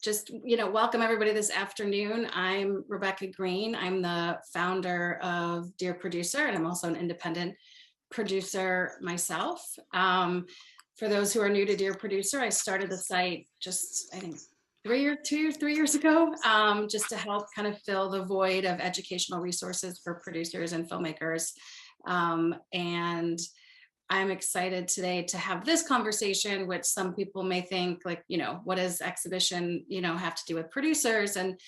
just, welcome everybody this afternoon. I'm Rebecca Green. I'm the founder of Dear Producer, and I'm also an independent producer myself. For those who are new to Dear Producer, I started the site just, I think, 3 years ago, just to help kind of fill the void of educational resources for producers and filmmakers. And I'm excited today to have this conversation, which some people may think like, what does exhibition, have to do with producers? And,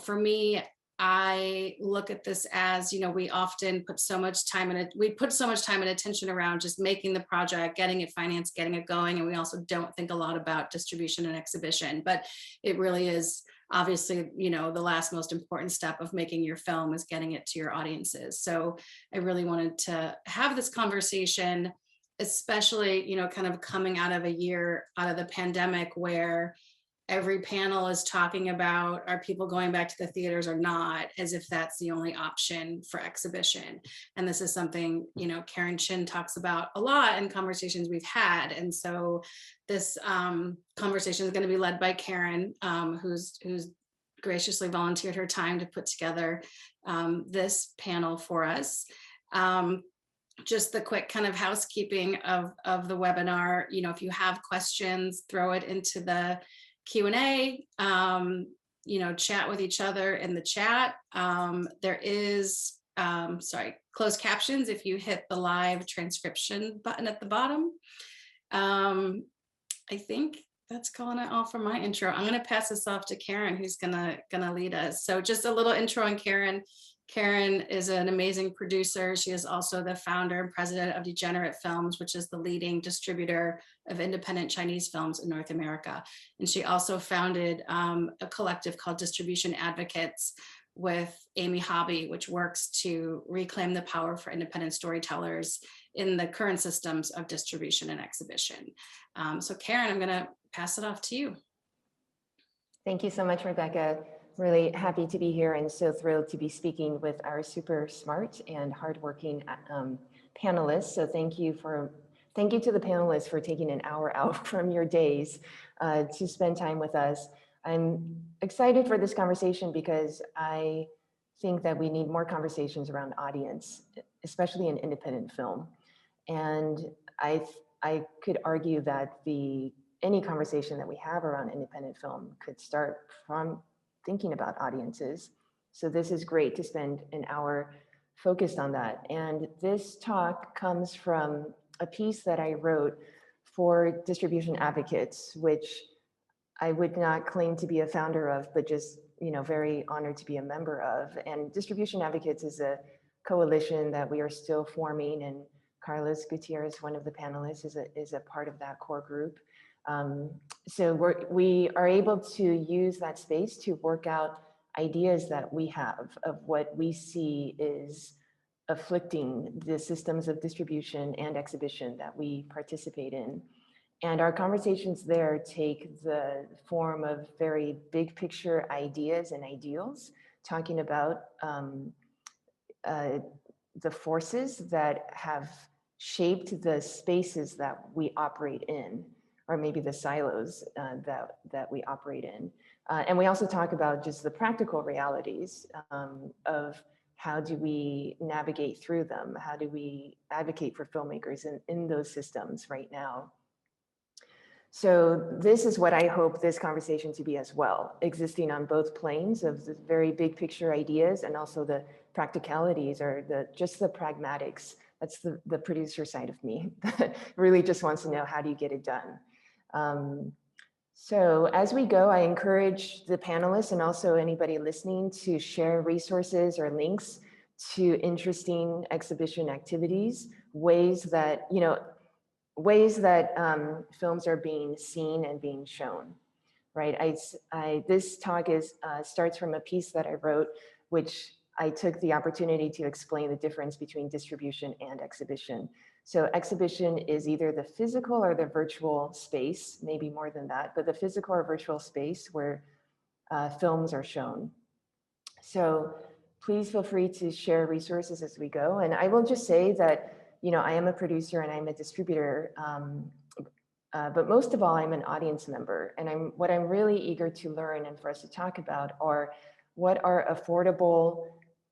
for me, I look at this as, we often put so much time in it. We put so much time and attention around just making the project, getting it financed, getting it going. And we also don't think a lot about distribution and exhibition, but it really is obviously, the last most important step of making your film is getting it to your audiences. So I really wanted to have this conversation, especially, kind of coming out of a year out of the pandemic where every panel is talking about, are people going back to the theaters or not, as if that's the only option for exhibition. And this is something, Karen Chin talks about a lot in conversations we've had. And so this conversation is going to be led by Karen, who's graciously volunteered her time to put together this panel for us. Just the quick kind of housekeeping of the webinar. If you have questions, throw it into the Q&A, chat with each other in the chat. There is, closed captions if you hit the live transcription button at the bottom. I think that's calling it all for my intro. I'm going to pass this off to Karen, who's gonna lead us. So just a little intro on Karen. Karen is an amazing producer. She is also the founder and president of Degenerate Films, which is the leading distributor of independent Chinese films in North America. And she also founded a collective called Distribution Advocates with Amy Hobby, which works to reclaim the power for independent storytellers in the current systems of distribution and exhibition. So Karen, I'm gonna pass it off to you. Thank you so much, Rebecca. Really happy to be here and so thrilled to be speaking with our super smart and hardworking panelists. So thank you to the panelists for taking an hour out from your days to spend time with us. I'm excited for this conversation because I think that we need more conversations around audience, especially in independent film. And I could argue that any conversation that we have around independent film could start from thinking about audiences. So this is great to spend an hour focused on that. And this talk comes from a piece that I wrote for Distribution Advocates, which I would not claim to be a founder of, but just, very honored to be a member of. And Distribution Advocates is a coalition that we are still forming, and Carlos Gutierrez, one of the panelists, is a part of that core group. So we are able to use that space to work out ideas that we have of what we see is afflicting the systems of distribution and exhibition that we participate in. And our conversations there take the form of very big picture ideas and ideals, talking about the forces that have shaped the spaces that we operate in, or maybe the silos that we operate in. And we also talk about just the practical realities of how do we navigate through them? How do we advocate for filmmakers in those systems right now? So this is what I hope this conversation to be as well, existing on both planes of the very big picture ideas and also the practicalities or just the pragmatics. That's the producer side of me that really just wants to know, how do you get it done? So as we go, I encourage the panelists and also anybody listening to share resources or links to interesting exhibition activities, ways that films are being seen and being shown, right? This talk starts from a piece that I wrote, which I took the opportunity to explain the difference between distribution and exhibition. So exhibition is either the physical or the virtual space, maybe more than that, but the physical or virtual space where films are shown. So please feel free to share resources as we go. And I will just say that, I am a producer and I'm a distributor but most of all, I'm an audience member. And what I'm really eager to learn and for us to talk about are what are affordable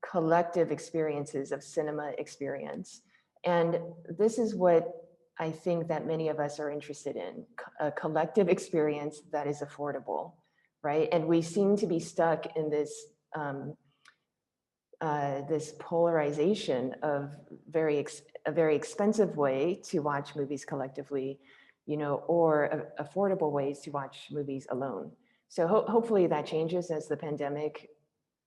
collective experiences of cinema experience. And this is what I think that many of us are interested in, a collective experience that is affordable, right? And we seem to be stuck in this this polarization of a very expensive way to watch movies collectively, or affordable ways to watch movies alone. So hopefully that changes as the pandemic,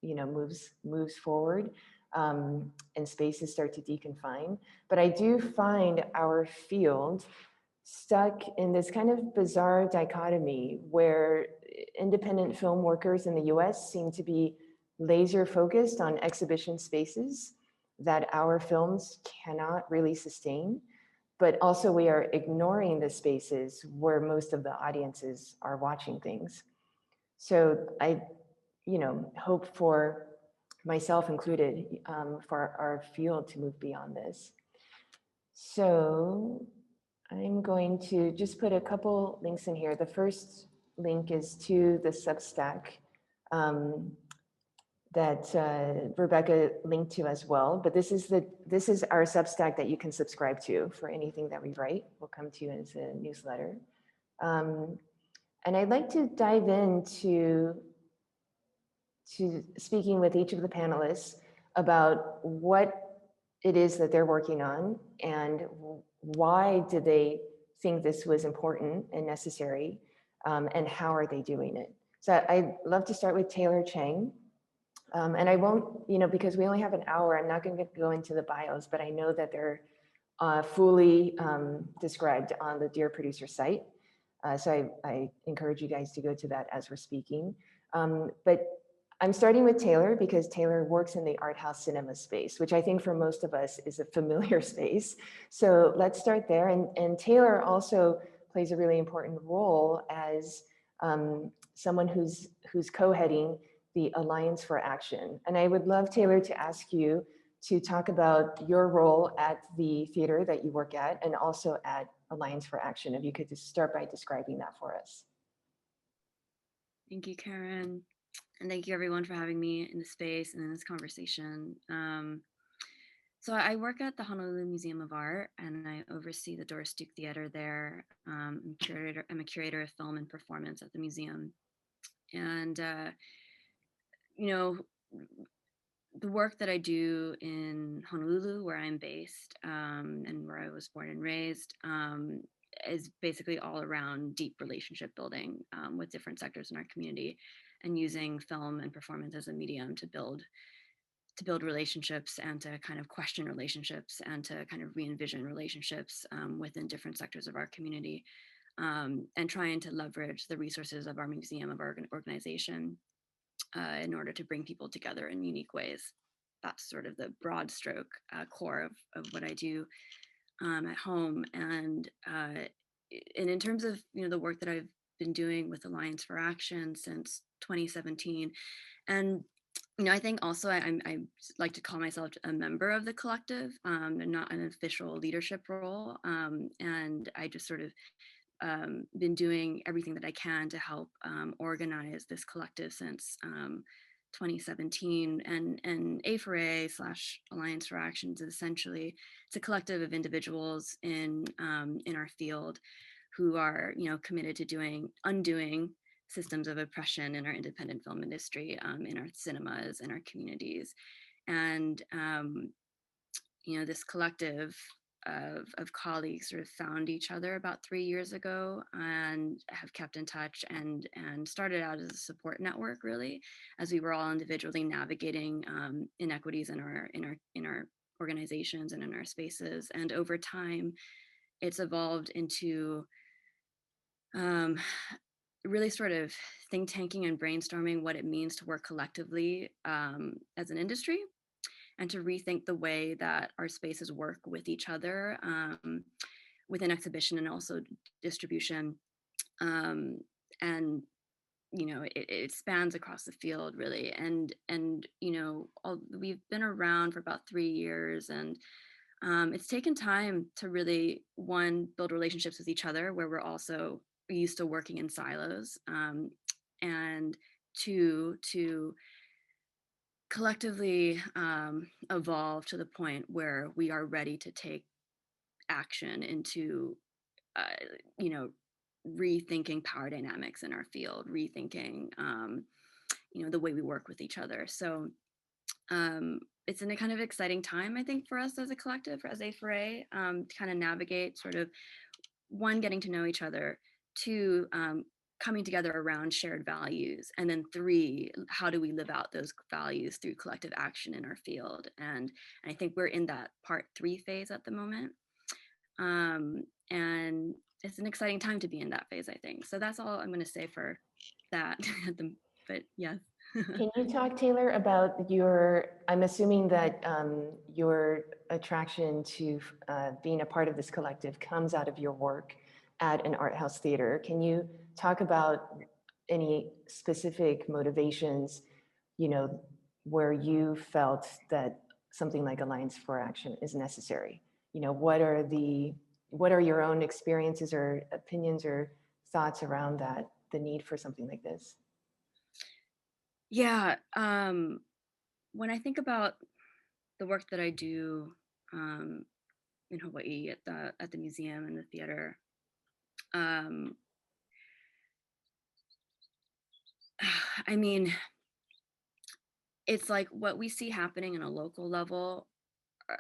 moves forward, and spaces start to deconfine. But I do find our field stuck in this kind of bizarre dichotomy where independent film workers in the US seem to be laser focused on exhibition spaces that our films cannot really sustain. But also we are ignoring the spaces where most of the audiences are watching things. So I, hope for myself included, for our field to move beyond this. So I'm going to just put a couple links in here. The first link is to the Substack, that Rebecca linked to as well. But this is our Substack that you can subscribe to for anything that we write. Will come to you as a newsletter. And I'd like to dive into speaking with each of the panelists about what it is that they're working on and why did they think this was important and necessary, and how are they doing it. So I'd love to start with Taylor Chang. And I won't, because we only have an hour, I'm not going to go into the bios, but I know that they're fully described on the Dear Producer site. So I encourage you guys to go to that as we're speaking. But I'm starting with Taylor because Taylor works in the art house cinema space, which I think for most of us is a familiar space. So let's start there. And Taylor also plays a really important role as someone who's co-heading the Alliance for Action. And I would love, Taylor, to ask you to talk about your role at the theater that you work at and also at Alliance for Action. If you could just start by describing that for us. Thank you, Karen. And thank you everyone for having me in the space and in this conversation. So I work at the Honolulu Museum of Art and I oversee the Doris Duke Theater there. I'm a curator of film and performance at the museum. And, the work that I do in Honolulu, where I'm based, and where I was born and raised, is basically all around deep relationship building with different sectors in our community, and using film and performance as a medium to build relationships and to kind of question relationships and to kind of re-envision relationships within different sectors of our community, and trying to leverage the resources of our museum, of our organization, in order to bring people together in unique ways. That's sort of the broad stroke core of what I do at home. And in terms of the work that I've been doing with Alliance for Action since 2017, and I think also I like to call myself a member of the collective, and not an official leadership role. And I just sort of been doing everything that I can to help organize this collective since 2017. And A4A / Alliance for Actions is essentially, it's a collective of individuals in our field who are committed to undoing systems of oppression in our independent film industry, in our cinemas, in our communities. And this collective of colleagues sort of found each other about 3 years ago and have kept in touch and started out as a support network, really, as we were all individually navigating inequities in our organizations and in our spaces. And over time, it's evolved into really sort of think tanking and brainstorming what it means to work collectively as an industry, and to rethink the way that our spaces work with each other, within exhibition and also distribution. And it spans across the field, really. And we've been around for about 3 years, and It's taken time to really, one, build relationships with each other where we're also used to working in silos, and two, to collectively evolve to the point where we are ready to take action into, uh, you know, rethinking power dynamics in our field, rethinking, the way we work with each other. So it's in a kind of exciting time, I think, for us as a collective, as A4A, to kind of navigate sort of, one, getting to know each other, two, coming together around shared values, and then three, how do we live out those values through collective action in our field. And I think we're in that part 3 phase at the moment. And it's an exciting time to be in that phase, I think. So that's all I'm going to say for that. But yes. Can you talk, Taylor, about I'm assuming that your attraction to being a part of this collective comes out of your work at an art house theater. Can you talk about any specific motivations, where you felt that something like Alliance for Action is necessary? What are your own experiences or opinions or thoughts around that, the need for something like this? Yeah. When I think about the work that I do um, in Hawaii at the museum and the theater, um, I mean, it's like what we see happening in a local level are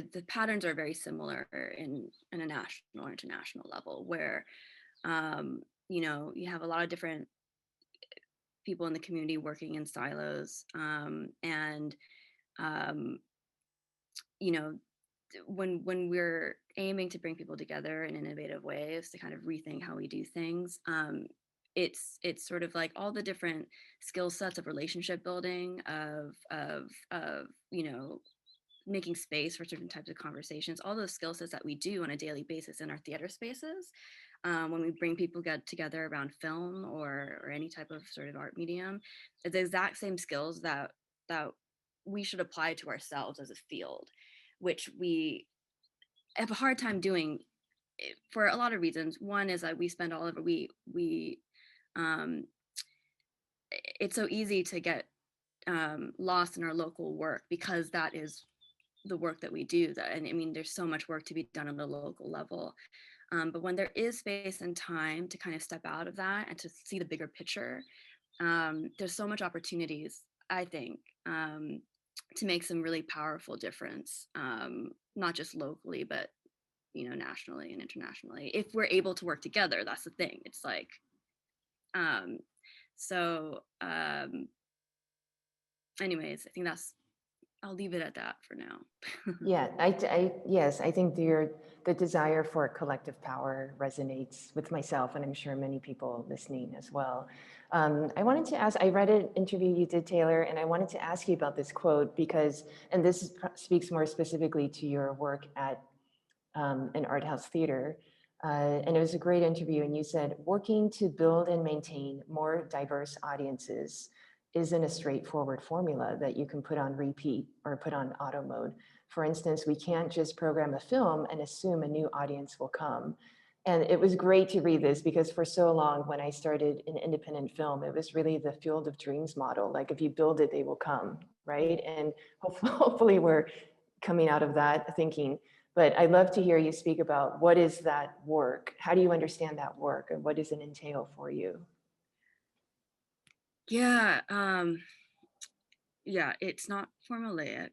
the patterns are very similar in a national or international level, where you have a lot of different people in the community working in silos, and um, you know when we're aiming to bring people together in innovative ways to kind of rethink how we do things, it's sort of like all the different skill sets of relationship building, of making space for certain types of conversations, all those skill sets that we do on a daily basis in our theater spaces, when we bring people get together around film or any type of sort of art medium, it's the exact same skills that we should apply to ourselves as a field, which we have a hard time doing, for a lot of reasons. One is that we spend all of it, we um, it's so easy to get lost in our local work because that is the work that we do. And I mean, there's so much work to be done on the local level. But when there is space and time to kind of step out of that and to see the bigger picture, there's so much opportunities, I think, to make some really powerful difference, not just locally, but nationally and internationally. If we're able to work together, that's the thing. It's like, um, so. Anyways, I think I'll leave it at that for now. Yeah, yes, I think the desire for collective power resonates with myself, and I'm sure many people listening as well. I wanted to ask, I read an interview you did, Taylor, and I wanted to ask you about this quote because, and this speaks more specifically to your work at an art house theater. And it was a great interview, and you said, working to build and maintain more diverse audiences isn't a straightforward formula that you can put on repeat or put on auto mode. For instance, we can't just program a film and assume a new audience will come. And it was great to read this because for so long, when I started in independent film, it was really the Field of Dreams model. Like if you build it, they will come, right? And hopefully we're coming out of that thinking. But I'd love to hear you speak about what is that work? How do you understand that work and what does it entail for you? Yeah, yeah, it's not formulaic.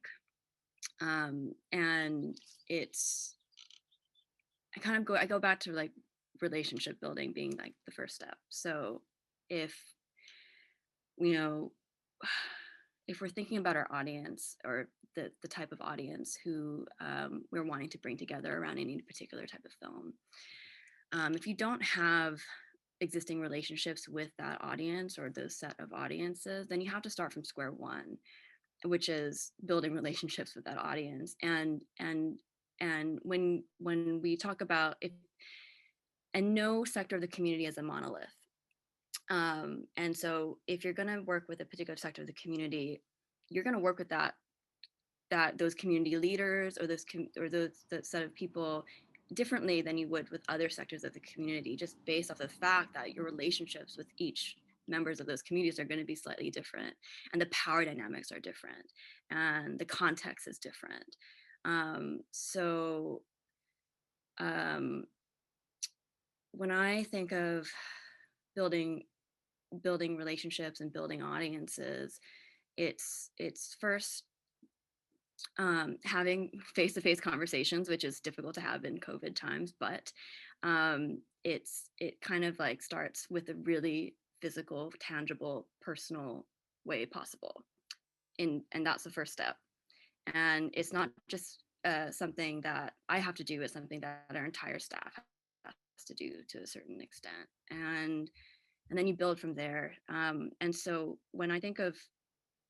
And it's I go back to like relationship building being like the first step. So if you know if we're thinking about our audience, or the type of audience who we're wanting to bring together around any particular type of film, if you don't have existing relationships with that audience or those set of audiences, then you have to start from square one, which is building relationships with that audience. And when we talk about it, and no sector of the community is a monolith. And so if you're going to work with a particular sector of the community, you're going to work with that that those community leaders or that set of people differently than you would with other sectors of the community, just based off the fact that your relationships with each members of those communities are going to be slightly different, and the power dynamics are different, and the context is different. So when I think of building relationships and building audiences, it's first having face-to-face conversations, which is difficult to have in COVID times, but it kind of like starts with a really physical, tangible, personal way possible, and that's the first step. And it's not just something that I have to do; it's something that our entire staff has to do to a certain extent, and then you build from there. And so when I think of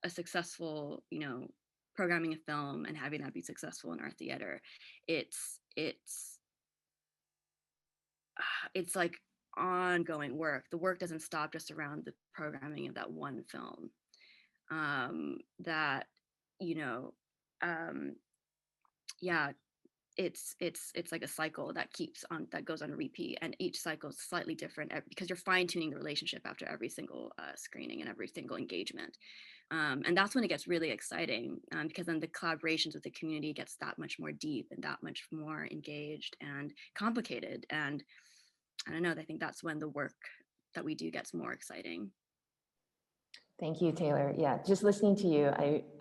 a successful, programming a film and having that be successful in our theater, it's it's like ongoing work. The work doesn't stop just around the programming of that one film. That you know, um, yeah, it's like a cycle that goes on a repeat, and each cycle is slightly different because you're fine-tuning the relationship after every single screening and every single engagement. And that's when it gets really exciting, because then the collaborations with the community gets that much more deep and that much more engaged and complicated. And I don't know, I think that's when the work that we do gets more exciting. Thank you, Taylor. Yeah, just listening to you,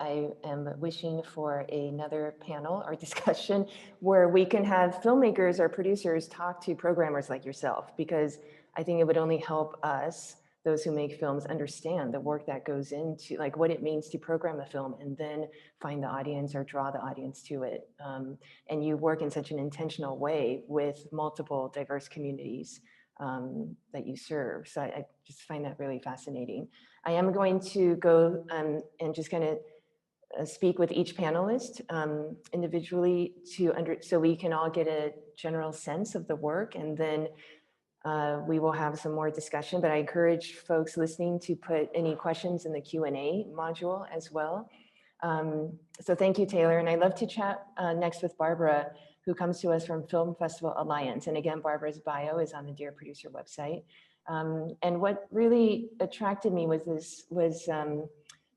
I am wishing for another panel or discussion where we can have filmmakers or producers talk to programmers like yourself, because I think it would only help us, those who make films, understand the work that goes into, like, what it means to program a film and then find the audience or draw the audience to it. And you work in such an intentional way with multiple diverse communities that you serve. So I just find that really fascinating. I am going to go and just kind of speak with each panelist individually so we can all get a general sense of the work, and then we will have some more discussion. But I encourage folks listening to put any questions in the Q&A module as well. So thank you, Taylor. And I'd love to chat next with Barbara, who comes to us from Film Festival Alliance. And again, Barbara's bio is on the Dear Producer website. And what really attracted me was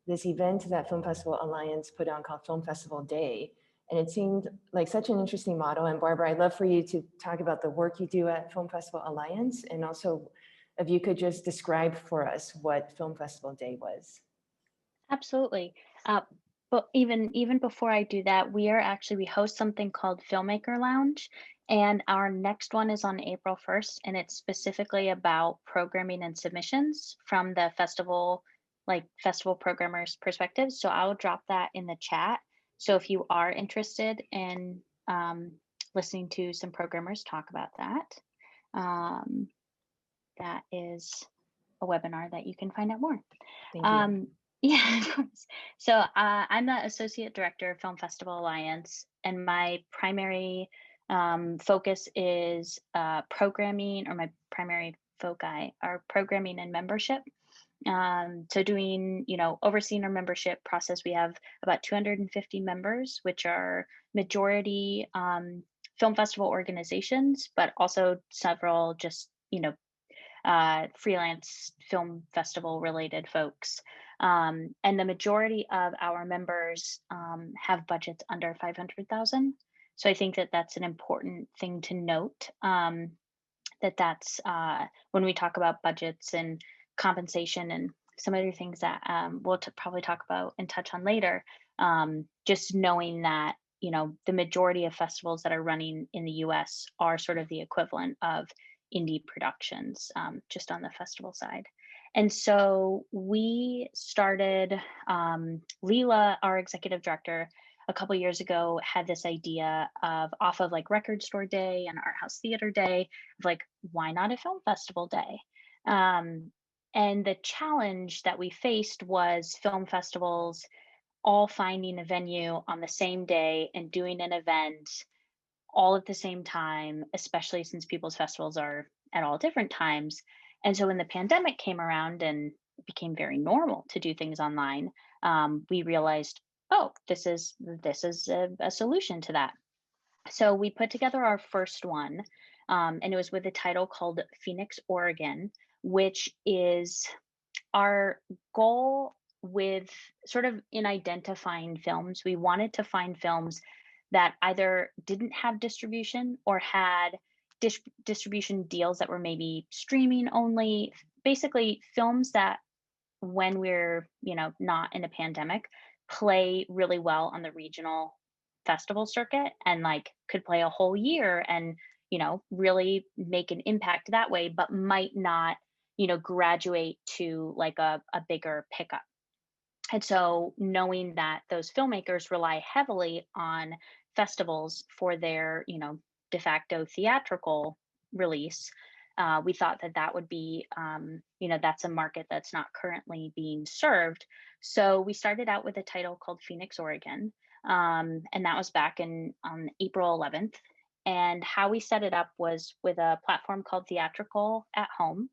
this event that Film Festival Alliance put on called Film Festival Day. And it seemed like such an interesting model. And Barbara, I'd love for you to talk about the work you do at Film Festival Alliance, and also if you could just describe for us what Film Festival Day was. Absolutely. But even before I do that, we host something called Filmmaker Lounge, and our next one is on April 1st, and it's specifically about programming and submissions from the festival, like festival programmers' perspective. So I'll drop that in the chat. So if you are interested in listening to some programmers talk about that, that is a webinar that you can find out more. Thank you. Yeah, of course. So I'm the Associate Director of Film Festival Alliance, and my primary focus is programming, or my primary foci are programming and membership. So doing, overseeing our membership process, we have about 250 members, which are majority film festival organizations, but also several just, freelance film festival related folks. And the majority of our members have budgets under 500,000. So I think that that's an important thing to note, that's when we talk about budgets and compensation and some other things that we'll probably talk about and touch on later, just knowing that, the majority of festivals that are running in the US are sort of the equivalent of indie productions, just on the festival side. And so we started, Leela, our executive director, a couple years ago had this idea of, off of like Record Store Day and Art House Theater Day, of like, why not a film festival day? And the challenge that we faced was film festivals all finding a venue on the same day and doing an event all at the same time, especially since people's festivals are at all different times. And so when the pandemic came around and it became very normal to do things online, we realized oh, this is a solution to that. So we put together our first one, and it was with a title called Phoenix, Oregon, which is our goal with sort of in identifying films. We wanted to find films that either didn't have distribution or had distribution deals that were maybe streaming only. Basically, films that when we're, not in a pandemic, play really well on the regional festival circuit and like could play a whole year and, really make an impact that way, but might not, graduate to like a bigger pickup. And so knowing that those filmmakers rely heavily on festivals for their, de facto theatrical release, we thought that that would be, that's a market that's not currently being served. So we started out with a title called Phoenix, Oregon. And that was back in on April 11th. And how we set it up was with a platform called Theatrical at Home,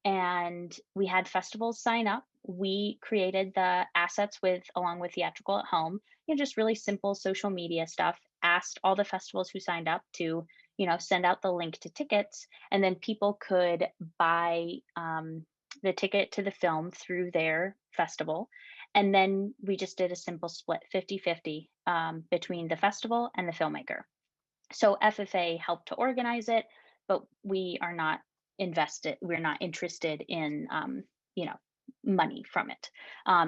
and we had festivals sign up. We created the assets along with Theatrical at Home, just really simple social media stuff. Asked all the festivals who signed up to, send out the link to tickets, and then people could buy the ticket to the film through their festival. And then we just did a simple split 50-50 between the festival and the filmmaker. So FFA helped to organize it, but we're not interested in you know money from it.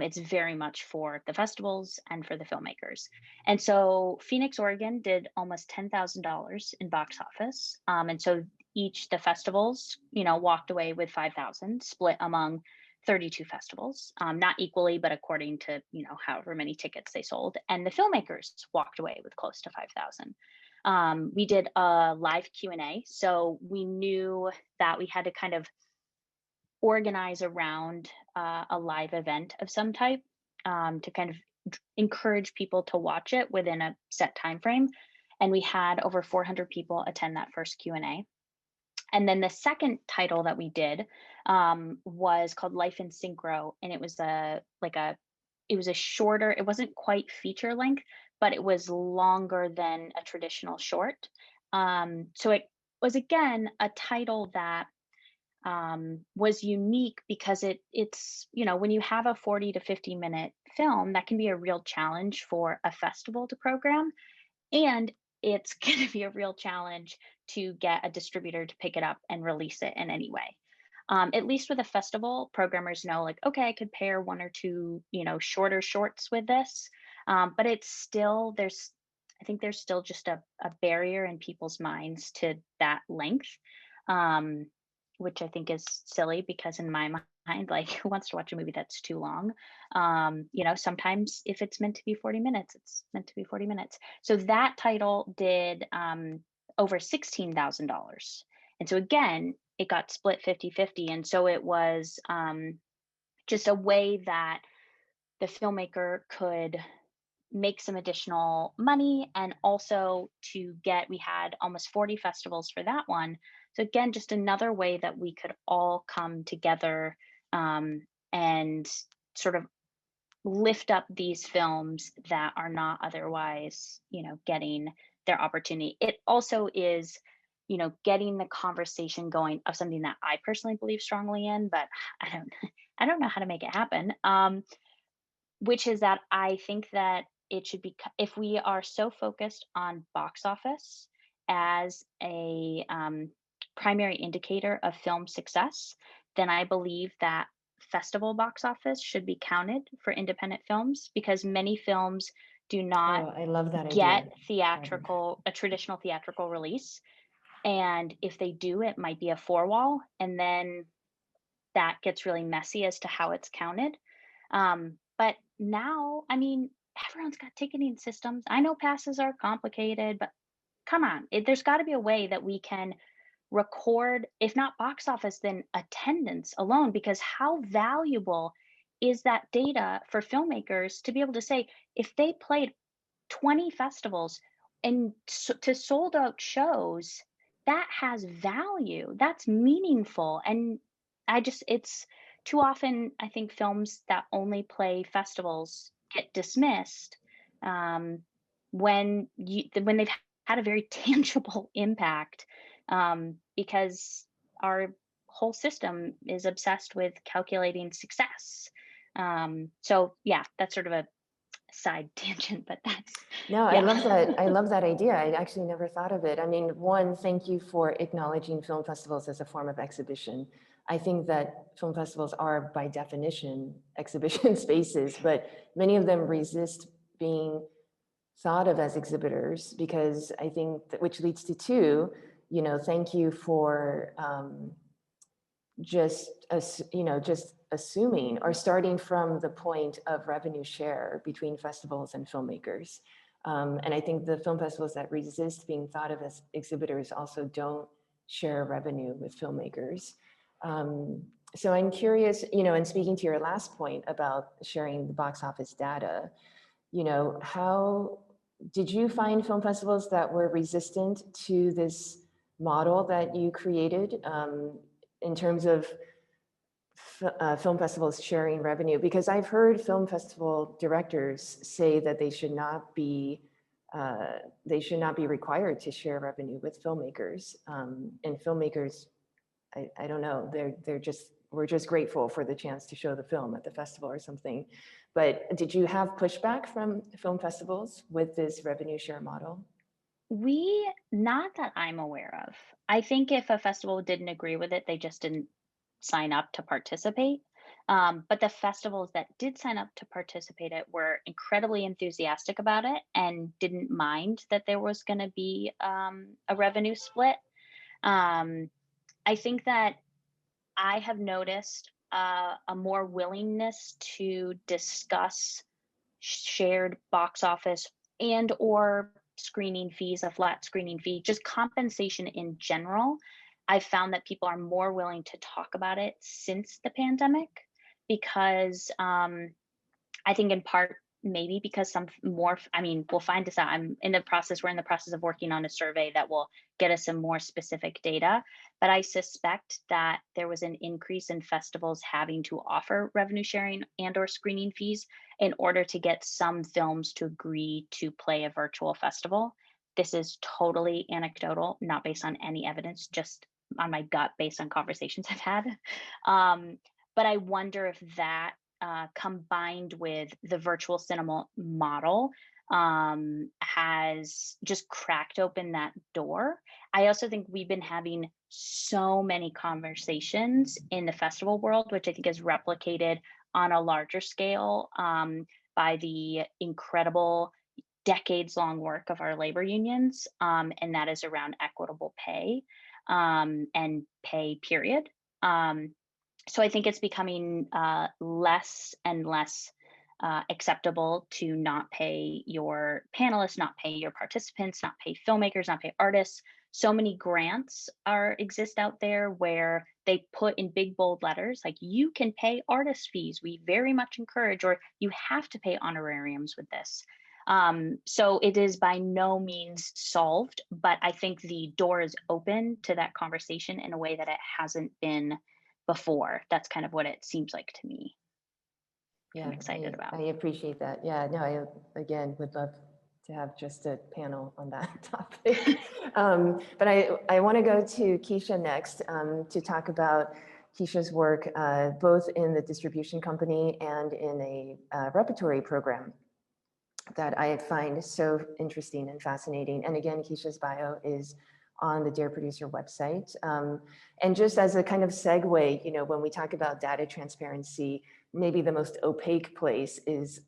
It's very much for the festivals and for the filmmakers. And so Phoenix, Oregon did almost $10,000 in box office. And so the festivals, walked away with 5,000 split among 32 festivals, not equally, but according to, however many tickets they sold. And the filmmakers walked away with close to 5,000. We did a live Q&A. So we knew that we had to kind of organize around a live event of some type, to kind of encourage people to watch it within a set time frame. And we had over 400 people attend that first Q&A. And then the second title that we did was called Life in Synchro, and it was a shorter. It wasn't quite feature length, but it was longer than a traditional short. So it was again a title that was unique because it's when you have a 40 to 50-minute film, that can be a real challenge for a festival to program, and it's going to be a real challenge to get a distributor to pick it up and release it in any way. At least with a festival, programmers know, like, okay, I could pair one or two, shorter shorts with this. But it's still, I think there's still just a barrier in people's minds to that length, which I think is silly because in my mind, like, who wants to watch a movie that's too long? Sometimes if it's meant to be 40 minutes, it's meant to be 40 minutes. So that title did over $16,000. And so again, it got split 50-50. And so it was just a way that the filmmaker could make some additional money, and also we had almost 40 festivals for that one. So again, just another way that we could all come together and sort of lift up these films that are not otherwise, getting their opportunity. It also is, getting the conversation going of something that I personally believe strongly in, but I don't know how to make it happen. Which is that I think that it should be, if we are so focused on box office as a primary indicator of film success, then I believe that festival box office should be counted for independent films, because many films do not I love that get idea. a traditional theatrical release. And if they do, it might be a four wall, and then that gets really messy as to how it's counted. But now, I mean, everyone's got ticketing systems. I know passes are complicated, but come on, there's got to be a way that we can record, if not box office, then attendance alone, because how valuable is that data for filmmakers to be able to say, if they played 20 festivals and to sold out shows, that has value, that's meaningful. And it's too often, I think, films that only play festivals get dismissed when they've had a very tangible impact, because our whole system is obsessed with calculating success. So yeah, that's sort of a side tangent, but that's No, I yeah. love that. I love that idea. I actually never thought of it. I mean, one, thank you for acknowledging film festivals as a form of exhibition. I think that film festivals are by definition exhibition spaces, but many of them resist being thought of as exhibitors because I think that, which leads to two, thank you for just assuming or starting from the point of revenue share between festivals and filmmakers. And I think the film festivals that resist being thought of as exhibitors also don't share revenue with filmmakers. So I'm curious, and speaking to your last point about sharing the box office data, how did you find film festivals that were resistant to this model that you created in terms of film festivals sharing revenue? Because I've heard film festival directors say that they should not be required to share revenue with filmmakers. And filmmakers, I don't know, we're just grateful for the chance to show the film at the festival or something. But did you have pushback from film festivals with this revenue share model? Not that I'm aware of. I think if a festival didn't agree with it, they just didn't sign up to participate. But the festivals that did sign up to participate it were incredibly enthusiastic about it and didn't mind that there was going to be a revenue split. Um, I think that I have noticed a more willingness to discuss shared box office and or screening fees, a flat screening fee, just compensation in general. I've found that people are more willing to talk about it since the pandemic because I think in part maybe because some more, I mean, we'll find this out. We're in the process of working on a survey that will get us some more specific data. But I suspect that there was an increase in festivals having to offer revenue sharing and or screening fees in order to get some films to agree to play a virtual festival. This is totally anecdotal, not based on any evidence, just on my gut based on conversations I've had. But I wonder if that combined with the virtual cinema model has just cracked open that door. I also think we've been having so many conversations in the festival world, which I think is replicated on a larger scale by the incredible decades long work of our labor unions, and that is around equitable pay and pay, period. So I think it's becoming less and less acceptable to not pay your panelists, not pay your participants, not pay filmmakers, not pay artists. So many grants exist out there where they put in big bold letters like you can pay artist fees. We very much encourage, or you have to pay honorariums with this. So it is by no means solved, but I think the door is open to that conversation in a way that it hasn't been before. That's kind of what it seems like to me. Yeah, I'm excited about. I appreciate that. Yeah, no, I again would love to have just a panel on that topic. But I want to go to Keisha next to talk about Keisha's work both in the distribution company and in a repertory program that I find so interesting and fascinating. And again, Keisha's bio is on the Dear Producer website. And just as a kind of segue, when we talk about data transparency, maybe the most opaque place is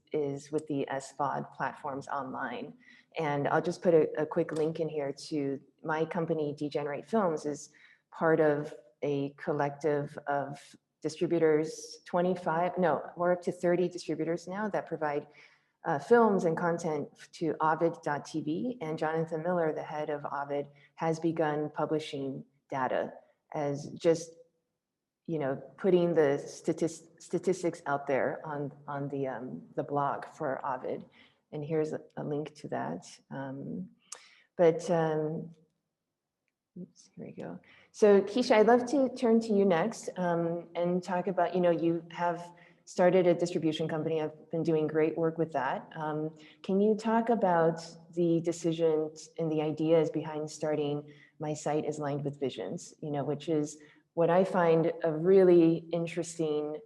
with the SVOD platforms online. And I'll just put a quick link in here to my company, Degenerate Films, is part of a collective of distributors, we're up to 30 distributors now that provide films and content to Ovid.tv, and Jonathan Miller, the head of Ovid, has begun publishing data as just putting the statistics out there on the blog for Ovid, and here's a link to that. Oops, here we go. So Keisha, I'd love to turn to you next and talk about you have started a distribution company. I've been doing great work with that. Can you talk about the decisions and the ideas behind starting My Site is Lined with Visions, which is what I find a really interesting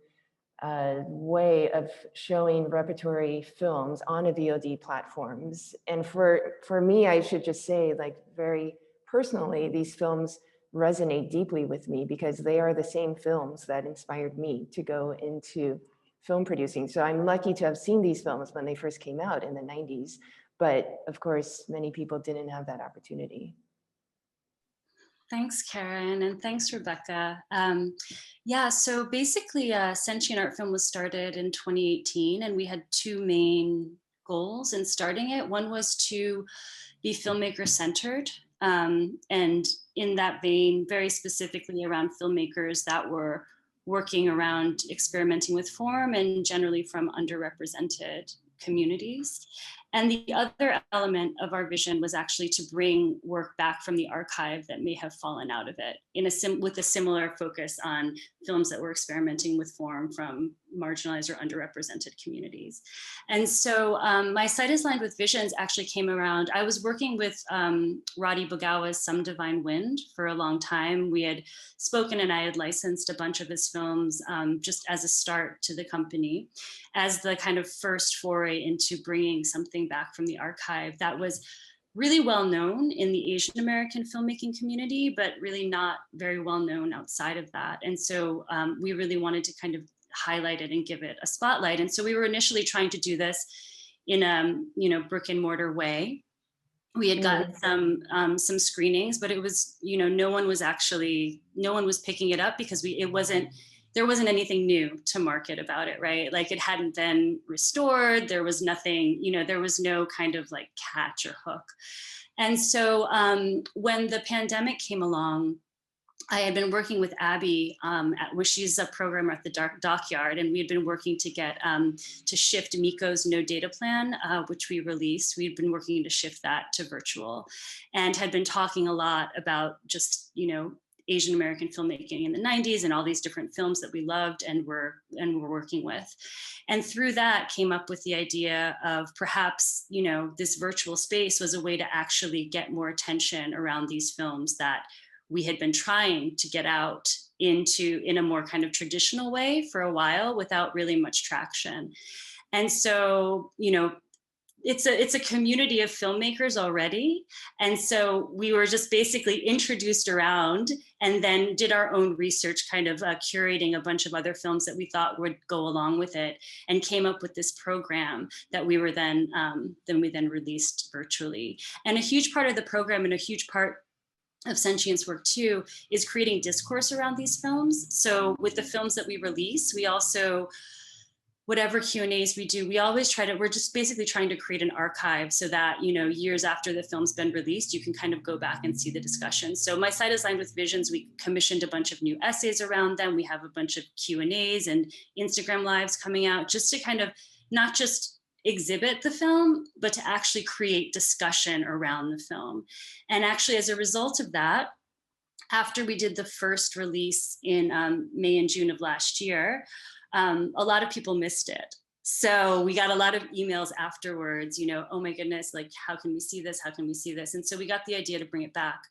way of showing repertory films on a VOD platforms. And for me, I should just say, like, very personally, these films resonate deeply with me because they are the same films that inspired me to go into film producing. So I'm lucky to have seen these films when they first came out in the 90s. But of course, many people didn't have that opportunity. Thanks, Karen, and thanks, Rebecca. Yeah, so basically, Sentient Art Film was started in 2018, and we had two main goals in starting it. One was to be filmmaker centered, and in that vein, very specifically around filmmakers that were working around experimenting with form and generally from underrepresented communities. And the other element of our vision was actually to bring work back from the archive that may have fallen out of it with a similar focus on films that were experimenting with form from marginalized or underrepresented communities. And so My Site is Lined with Visions actually came around. I was working with Roddy Bogawa's Some Divine Wind for a long time. We had spoken and I had licensed a bunch of his films just as a start to the company, as the kind of first foray into bringing something back from the archive that was really well known in the Asian American filmmaking community, but really not very well known outside of that. And so we really wanted to kind of highlight it and give it a spotlight. And so we were initially trying to do this in a brick and mortar way. We had gotten some screenings, but it was, no one was picking it up because there wasn't anything new to market about it, right? Like, it hadn't been restored. There was nothing, there was no kind of like catch or hook. And so when the pandemic came along, I had been working with Abby, where she's a programmer at the Dockyard, and we had been working to get to shift Miko's no data plan, which we released. We'd been working to shift that to virtual, and had been talking a lot about just Asian American filmmaking in the 90s and all these different films that we loved and were working with. And through that came up with the idea of perhaps, this virtual space was a way to actually get more attention around these films that we had been trying to get out into in a more kind of traditional way for a while without really much traction. And so, it's a community of filmmakers already. And so we were just basically introduced around and then did our own research, kind of curating a bunch of other films that we thought would go along with it, and came up with this program that we were then released virtually. And a huge part of the program and a huge part of Sentient's work too is creating discourse around these films. So with the films that we release, we also, whatever Q&As we do, we're just basically trying to create an archive so that, years after the film's been released, you can kind of go back and see the discussion. So My Site is Lined with Visions, we commissioned a bunch of new essays around them. We have a bunch of Q&As and Instagram lives coming out just to kind of not just exhibit the film, but to actually create discussion around the film. And actually, as a result of that, after we did the first release in May and June of last year, a lot of people missed it. So we got a lot of emails afterwards, oh my goodness, like, how can we see this? How can we see this? And so we got the idea to bring it back,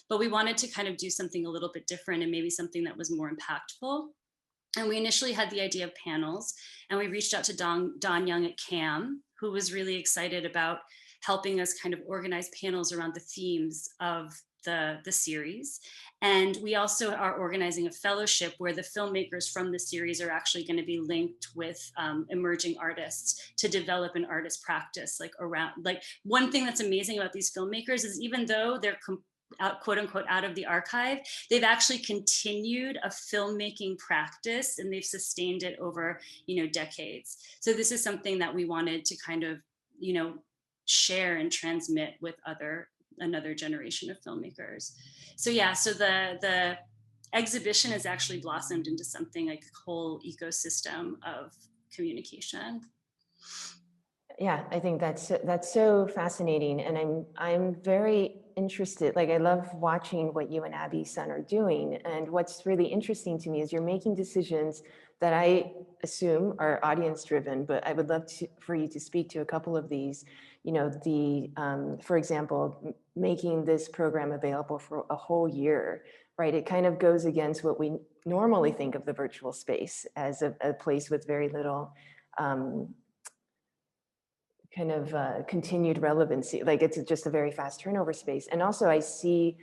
but we wanted to kind of do something a little bit different and maybe something that was more impactful. And we initially had the idea of panels, and we reached out to Don Young at CAM, who was really excited about helping us kind of organize panels around the themes of the series. And we also are organizing a fellowship where the filmmakers from the series are actually going to be linked with emerging artists to develop an artist practice, one thing that's amazing about these filmmakers is even though they're out, quote unquote, out of the archive, they've actually continued a filmmaking practice and they've sustained it over, decades. So this is something that we wanted to kind of, share and transmit with another generation of filmmakers. So yeah, so the exhibition has actually blossomed into something like a whole ecosystem of communication. Yeah, I think that's so fascinating, and I'm very interested. Like, I love watching what you and Abby's son are doing, and what's really interesting to me is you're making decisions that I assume are audience driven. But I would love for you to speak to a couple of these. You know, for example, making this program available for a whole year, right? It kind of goes against what we normally think of the virtual space as a place with very little. Kind of continued relevancy. Like, it's just a very fast turnover space. And also I see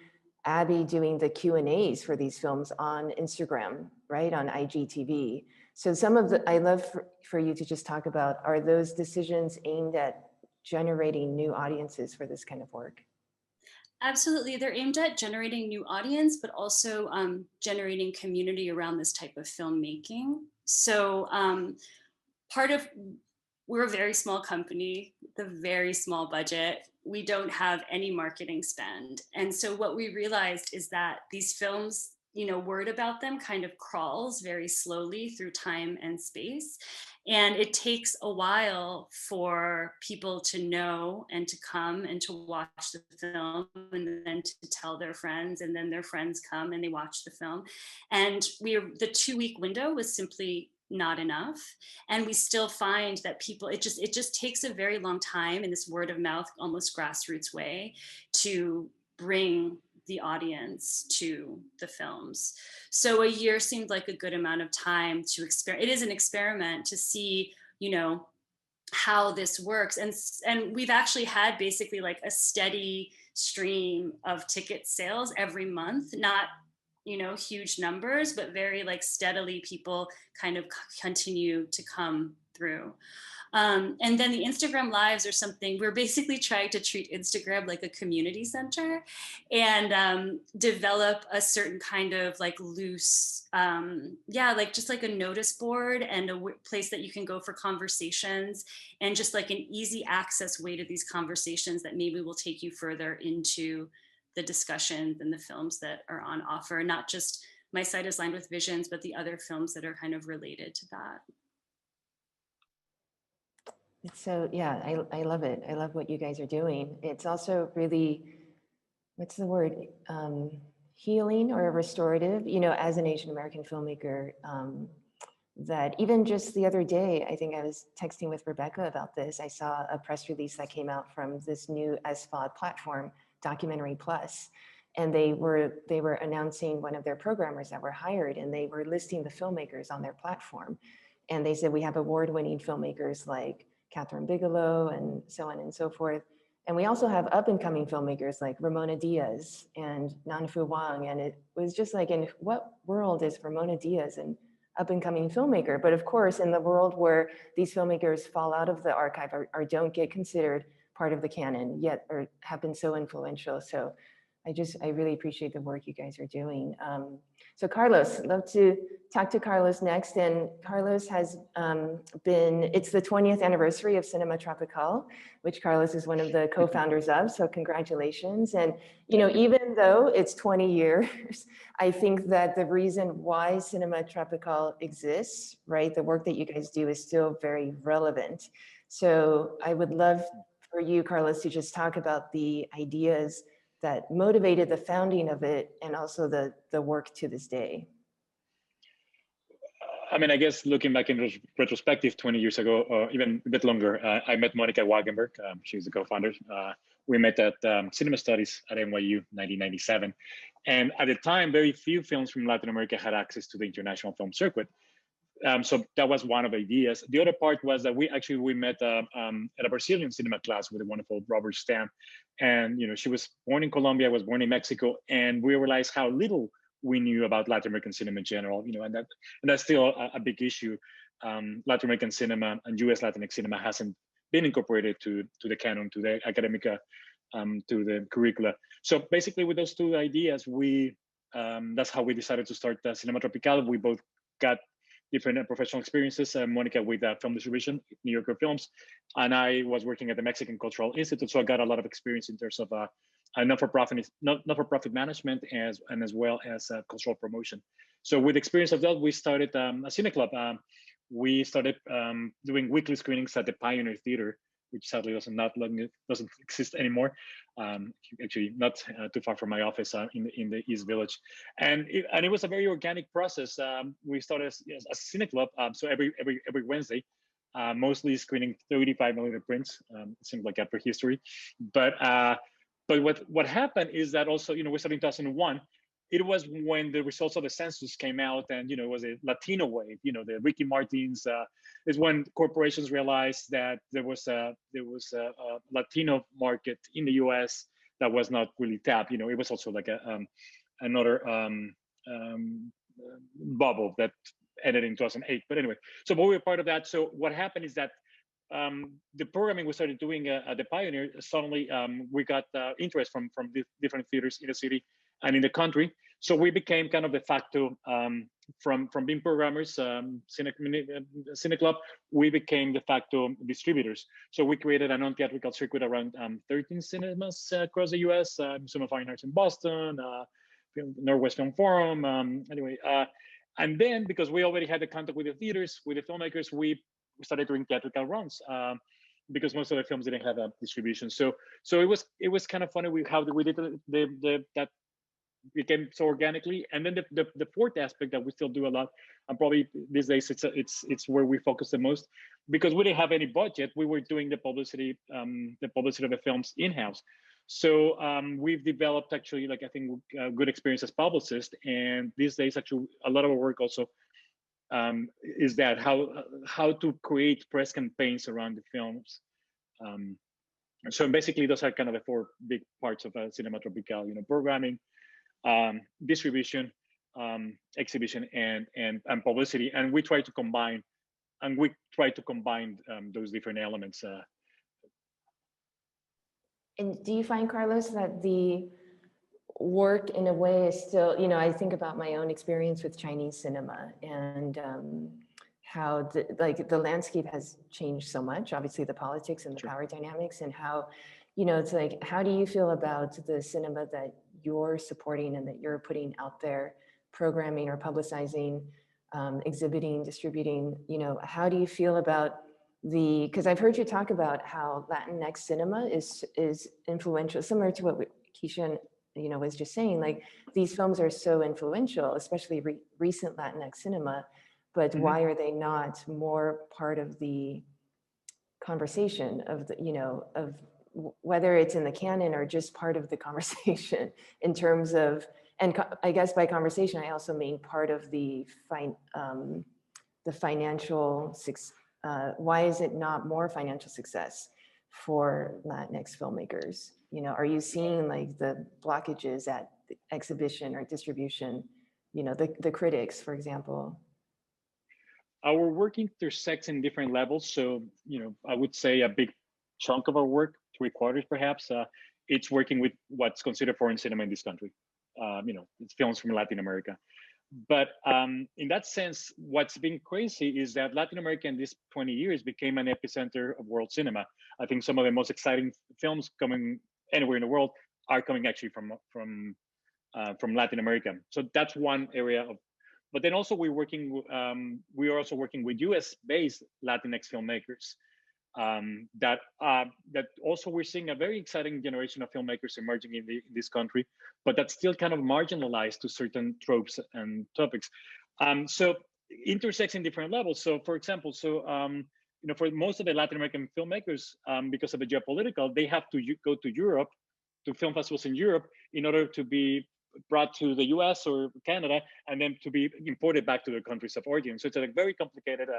Abby doing the Q&As for these films on Instagram, right, on IGTV. So I love for you to just talk about, are those decisions aimed at generating new audiences for this kind of work? Absolutely. They're aimed at generating new audience, but also generating community around this type of filmmaking. So part of, we're a very small company with a very small budget. We don't have any marketing spend. And so what we realized is that these films, you know, word about them kind of crawls very slowly through time and space. And it takes a while for people to know and to come and to watch the film and then to tell their friends, and then their friends come and they watch the film. And the 2-week window was simply not enough, and we still find that people, it just takes a very long time in this word of mouth, almost grassroots way, to bring the audience to the films. So a year seemed like a good amount of time to experiment. It is an experiment to see, you know, how this works. And we've actually had basically like a steady stream of ticket sales every month, not, you know, huge numbers, but very like steadily people kind of continue to come through. And then the Instagram lives are something, we're basically trying to treat Instagram like a community center, and develop a certain kind of like loose, yeah, like just like a notice board and a place that you can go for conversations, and just like an easy access way to these conversations that maybe will take you further into the discussions and the films that are on offer. Not just My Site is Lined with Visions, but the other films that are kind of related to that. So yeah, I love it. I love what you guys are doing. It's also really, what's the word? Healing or restorative, you know, as an Asian American filmmaker, that even just the other day, I think I was texting with Rebecca about this. I saw a press release that came out from this new SVOD platform, Documentary Plus, and they were announcing one of their programmers that were hired, and they were listing the filmmakers on their platform. And they said, we have award-winning filmmakers like Catherine Bigelow and so on and so forth. And we also have up-and-coming filmmakers like Ramona Diaz and Nanfu Wang. And it was just like, in what world is Ramona Diaz an up-and-coming filmmaker? But of course, in the world where these filmmakers fall out of the archive or don't get considered part of the canon yet, or have been so influential. So I really appreciate the work you guys are doing. So Carlos, I'd love to talk to Carlos next. And Carlos has it's the 20th anniversary of Cinema Tropical, which Carlos is one of the co-founders of. So congratulations. And, you know, even though it's 20 years, I think that the reason why Cinema Tropical exists, right, the work that you guys do is still very relevant. So I would love for you, Carlos, to just talk about the ideas that motivated the founding of it, and also the work to this day. I mean, I guess looking back in retrospective, 20 years ago, or even a bit longer, I met Monica Wagenberg. She's the co-founder. We met at Cinema Studies at NYU, 1997. And at the time, very few films from Latin America had access to the international film circuit. So that was one of the ideas. The other part was that we met at a Brazilian cinema class with a wonderful Robert Stam. And, you know, she was born in Colombia, was born in Mexico, and we realized how little we knew about Latin American cinema in general, you know, and that's still a big issue. Latin American cinema and US Latinx cinema hasn't been incorporated to the canon, to the academic, to the curricula. So basically with those two ideas, that's how we decided to start Cinema Tropical. We both got different professional experiences. Monica with film distribution, New Yorker Films, and I was working at the Mexican Cultural Institute, so I got a lot of experience in terms of not-for-profit management and as well as cultural promotion. So with experience of that, we started a cine club. We started doing weekly screenings at the Pioneer Theater which sadly doesn't exist anymore. Actually, not too far from my office in the East Village, and it was a very organic process. We started as a cine club, so every Wednesday, mostly screening 35mm prints. It seems like a prehistory, but what happened is that also, we started in 2001. It was when the results of the census came out, and it was a Latino wave. The Ricky Martins is when corporations realized that there was a Latino market in the U.S. that was not really tapped. It was also like another bubble that ended in 2008. But anyway, so we were part of that. So what happened is that the programming we started doing at the Pioneer, suddenly we got interest from different theaters in the city and in the country. So we became kind of de facto, from being programmers, Cine Club, we became de facto distributors. So we created a non-theatrical circuit around 13 cinemas across the US, Museum of Fine Arts in Boston, Northwest Film Forum, anyway. And then, because we already had the contact with the theaters, with the filmmakers, we started doing theatrical runs, because most of the films didn't have a distribution. So it was kind of funny how we did that became so organically. And then the fourth aspect that we still do a lot, and probably these days it's where we focus the most, because we didn't have any budget. We were doing the publicity of the films in-house. So we've developed actually, like, I think, good experience as publicists. And these days, actually, a lot of our work also is that how to create press campaigns around the films. So basically, those are kind of the four big parts of Cinema Tropical: programming, distribution, exhibition, and publicity. And we try to combine those different elements. And do you find, Carlos, that the work in a way is still, I think about my own experience with Chinese cinema and how the landscape has changed so much, obviously the politics and the power dynamics, and how, it's like, how do you feel about the cinema that you're supporting and that you're putting out there, programming publicizing, exhibiting, distributing, how do you feel about because I've heard you talk about how Latinx cinema is influential, similar to what Keisha, was just saying, like these films are so influential, especially recent Latinx cinema, but why are they not more part of the conversation of of whether it's in the canon or just part of the conversation in terms of, and I guess by conversation, I also mean part of the financial success. Why is it not more financial success for Latinx filmmakers? Are you seeing like the blockages at the exhibition or distribution, the critics, for example? Our work intersects in different levels. So, I would say a big chunk of our work, 3/4 perhaps, it's working with what's considered foreign cinema in this country. It's films from Latin America. But in that sense, what's been crazy is that Latin America in these 20 years became an epicenter of world cinema. I think some of the most exciting films coming anywhere in the world are coming actually from Latin America. So that's one area of. But then also we are also working with US-based Latinx filmmakers. That also we're seeing a very exciting generation of filmmakers emerging in this country, but that's still kind of marginalized to certain tropes and topics. So intersects in different levels. So for example, for most of the Latin American filmmakers, because of the geopolitical, they have to go to Europe, to film festivals in Europe, in order to be brought to the US or Canada, and then to be imported back to their countries of origin. So it's a very complicated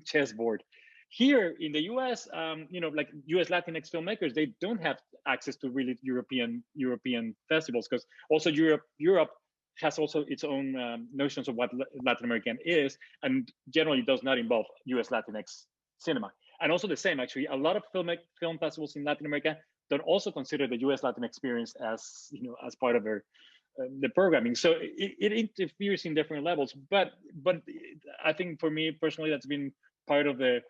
chessboard. Here in the US, like US Latinx filmmakers, they don't have access to really European festivals, because also Europe has also its own notions of what Latin American is, and generally does not involve US Latinx cinema. And also the same, actually, a lot of film festivals in Latin America don't also consider the US Latin experience as part of the programming. So it interferes in different levels. But I think for me personally, that's been part of the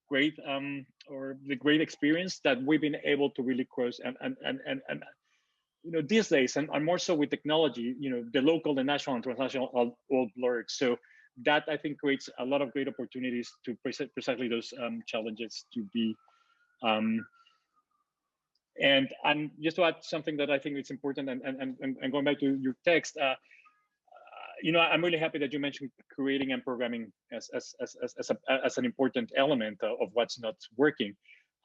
great experience that we've been able to really cross and these days, and more so with technology, the local, the national, and transnational all blurred. So that, I think, creates a lot of great opportunities to precisely those challenges to be And just to add something that I think is important, and going back to your text, I'm really happy that you mentioned creating and programming as an important element of what's not working,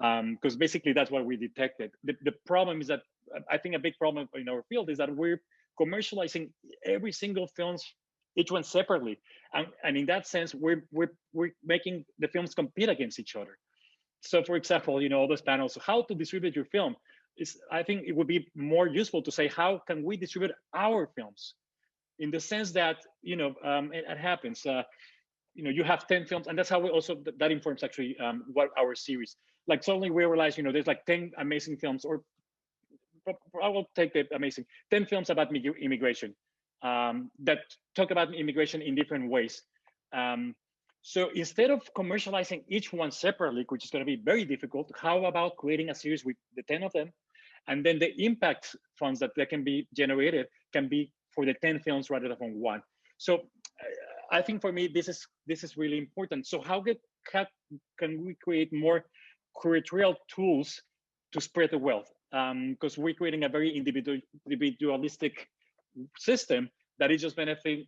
because basically that's what we detected. The problem is that I think a big problem in our field is that we're commercializing every single films, each one separately, and in that sense, we're making the films compete against each other. So, for example, all those panels, how to distribute your film, I think it would be more useful to say, how can we distribute our films? In the sense that, it happens, you have 10 films, and that's how we also, that informs actually what our series, like suddenly we realize, there's like 10 amazing films, or I will take the amazing 10 films about immigration that talk about immigration in different ways. So instead of commercializing each one separately, which is going to be very difficult, how about creating a series with the 10 of them? And then the impact funds that can be generated can be for the 10 films rather than one. So I think for me, this is really important. So how can we create more curatorial tools to spread the wealth? Because we're creating a very individualistic system that is just benefiting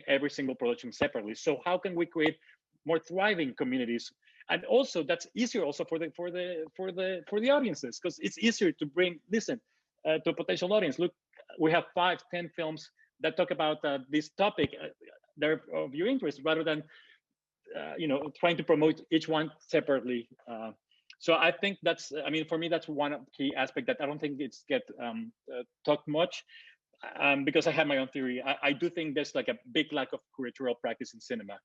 every single production separately. So how can we create more thriving communities? And also that's easier also for the audiences, because it's easier to listen to a potential audience. Look, we have 5-10 films that talk about this topic that are of your interest, rather than trying to promote each one separately. So I think that's, for me, that's one key aspect that I don't think it's get talked much. Because I have my own theory. I do think there's like a big lack of curatorial practice in cinema.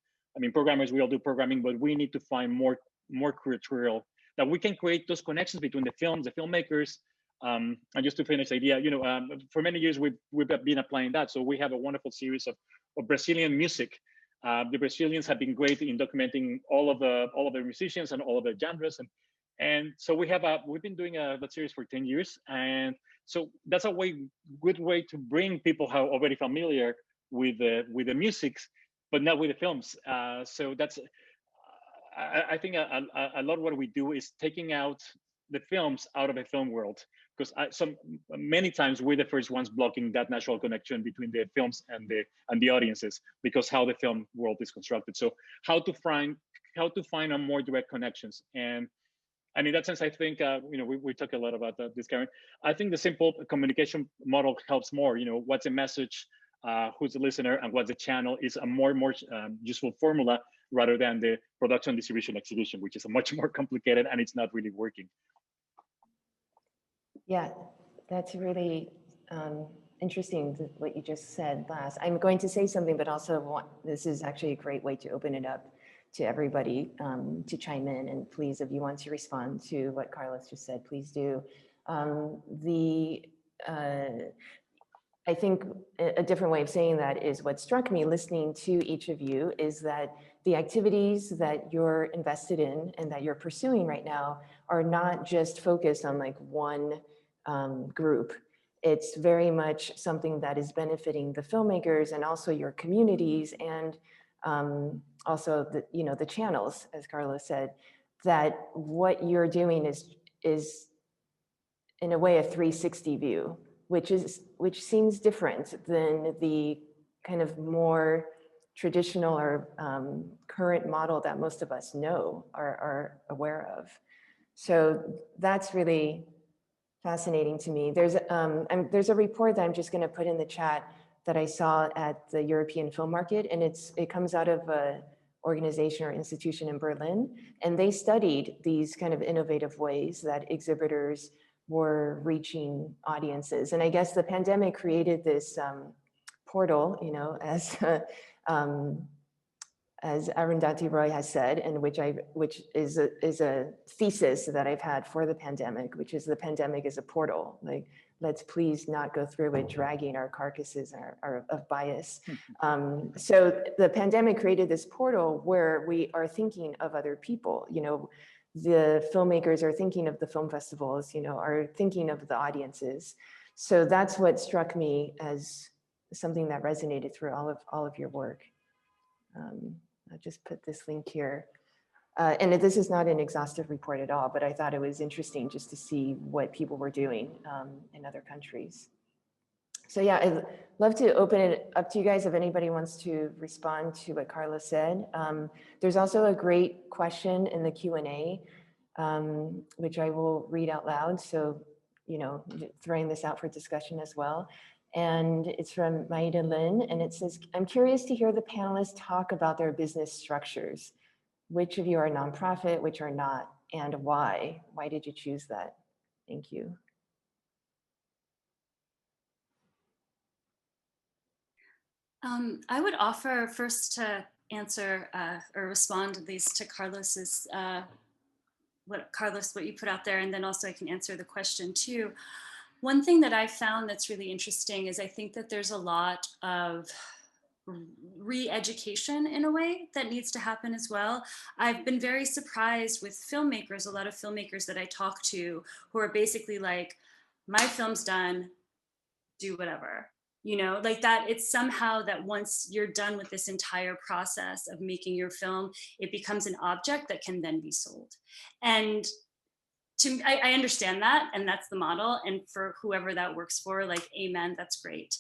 Programmers, we all do programming, but we need to find more curatorial, that we can create those connections between the films, the filmmakers. And just to finish the idea, for many years we've been applying that. So we have a wonderful series of Brazilian music. The Brazilians have been great in documenting all of the musicians and all of the genres, and so we've been doing that series for 10 years, and so that's a good way to bring people who are already familiar with the music, but not with the films. So that's, I think a lot of what we do is taking out the films out of the film world, because many times we're the first ones blocking that natural connection between the films and the audiences, because how the film world is constructed. So how to find a more direct connections. And in that sense, I think, we talk a lot about this, Karen. I think the simple communication model helps more. What's a message, who's the listener, and what's the channel is a more useful formula, rather than the production, distribution, exhibition, which is a much more complicated, and it's not really working. Yeah, that's really interesting, what you just said last. I'm going to say something, but also this is actually a great way to open it up to everybody to chime in. And please, if you want to respond to what Carlos just said, please do. I think a different way of saying that is, what struck me listening to each of you is that the activities that you're invested in and that you're pursuing right now are not just focused on like one group. It's very much something that is benefiting the filmmakers and also your communities, and also the channels, as Carlos said, that what you're doing is in a way a 360 view, which seems different than the kind of more traditional or current model that most of us know, are aware of. So that's really fascinating to me. There's a report that I'm just going to put in the chat that I saw at the European Film Market, and it comes out of an organization or institution in Berlin, and they studied these kind of innovative ways that exhibitors were reaching audiences. And I guess the pandemic created this portal, as Arundhati Roy has said, and which is a thesis that I've had for the pandemic, which is the pandemic is a portal. Like, let's please not go through it dragging our carcasses of bias. So the pandemic created this portal where we are thinking of other people. The filmmakers are thinking of the film festivals, are thinking of the audiences. So that's what struck me as something that resonated through all of your work. I'll just put this link here. And this is not an exhaustive report at all, but I thought it was interesting just to see what people were doing in other countries. So yeah, I'd love to open it up to you guys if anybody wants to respond to what Carla said. There's also a great question in the Q&A, which I will read out loud. So, you know, throwing this out for discussion as well. And it's from Maida Lin, and it says, I'm curious to hear the panelists talk about their business structures. Which of you are nonprofit, which are not, and why? Why did you choose that? Thank you. I would offer first to answer or respond at least to Carlos's, what you put out there, and then also I can answer the question too. One thing that I found that's really interesting is I think that there's a lot of re-education in a way that needs to happen as well. I've been very surprised with filmmakers, a lot of filmmakers that I talk to who are basically like, my film's done, do whatever. You know, like that, it's somehow that once you're done with this entire process of making your film, it becomes an object that can then be sold. And I understand that, and that's the model, and for whoever that works for, like, amen, that's great.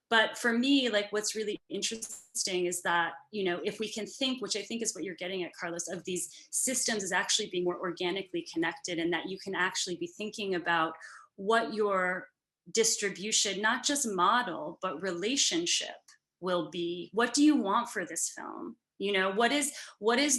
But for me, like, what's really interesting is that, you know, if we can think, which I think is what you're getting at, Carlos, of these systems as actually being more organically connected, and that you can actually be thinking about what your distribution, not just model, but relationship will be. What do you want for this film? You know, what is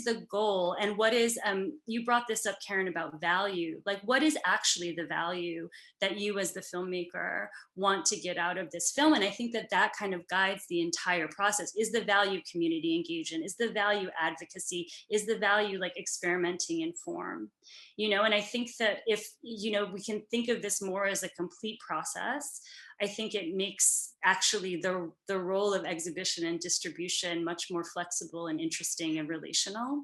the goal, and what is, you brought this up, Karen, about value. Like, what is actually the value that you as the filmmaker want to get out of this film? And I think that that kind of guides the entire process. Is the value community engagement? Is the value advocacy? Is the value like experimenting in form? You know, and I think that if, you know, we can think of this more as a complete process, I think it makes actually the role of exhibition and distribution much more flexible and interesting and relational.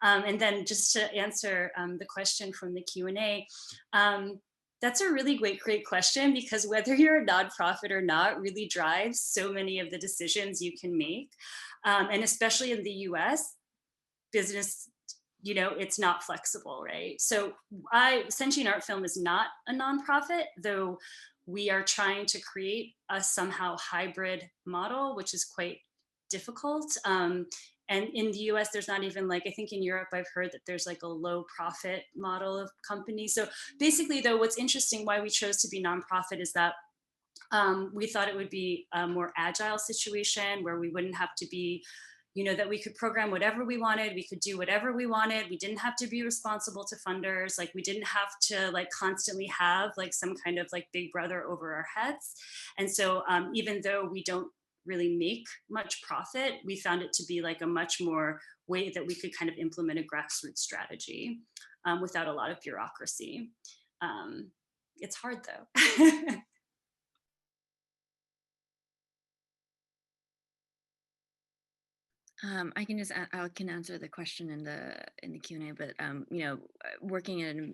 And then just to answer the question from the Q&A, that's a really great question, because whether you're a nonprofit or not really drives so many of the decisions you can make. And especially in the US, business, you know, it's not flexible, right? So Sentient Art Film is not a nonprofit, though we are trying to create a somehow hybrid model, which is quite difficult. And in the US, there's not even like, I think in Europe, I've heard that there's like a low profit model of companies. So basically though, what's interesting why we chose to be nonprofit is that we thought it would be a more agile situation where we wouldn't have to be, you know, that we could program whatever we wanted, we could do whatever we wanted, we didn't have to be responsible to funders, like we didn't have to like constantly have like some kind of like big brother over our heads. And so even though we don't really make much profit, we found it to be like a much more way that we could kind of implement a grassroots strategy without a lot of bureaucracy. It's hard though. I can I can answer the question in the Q&A, but you know, working in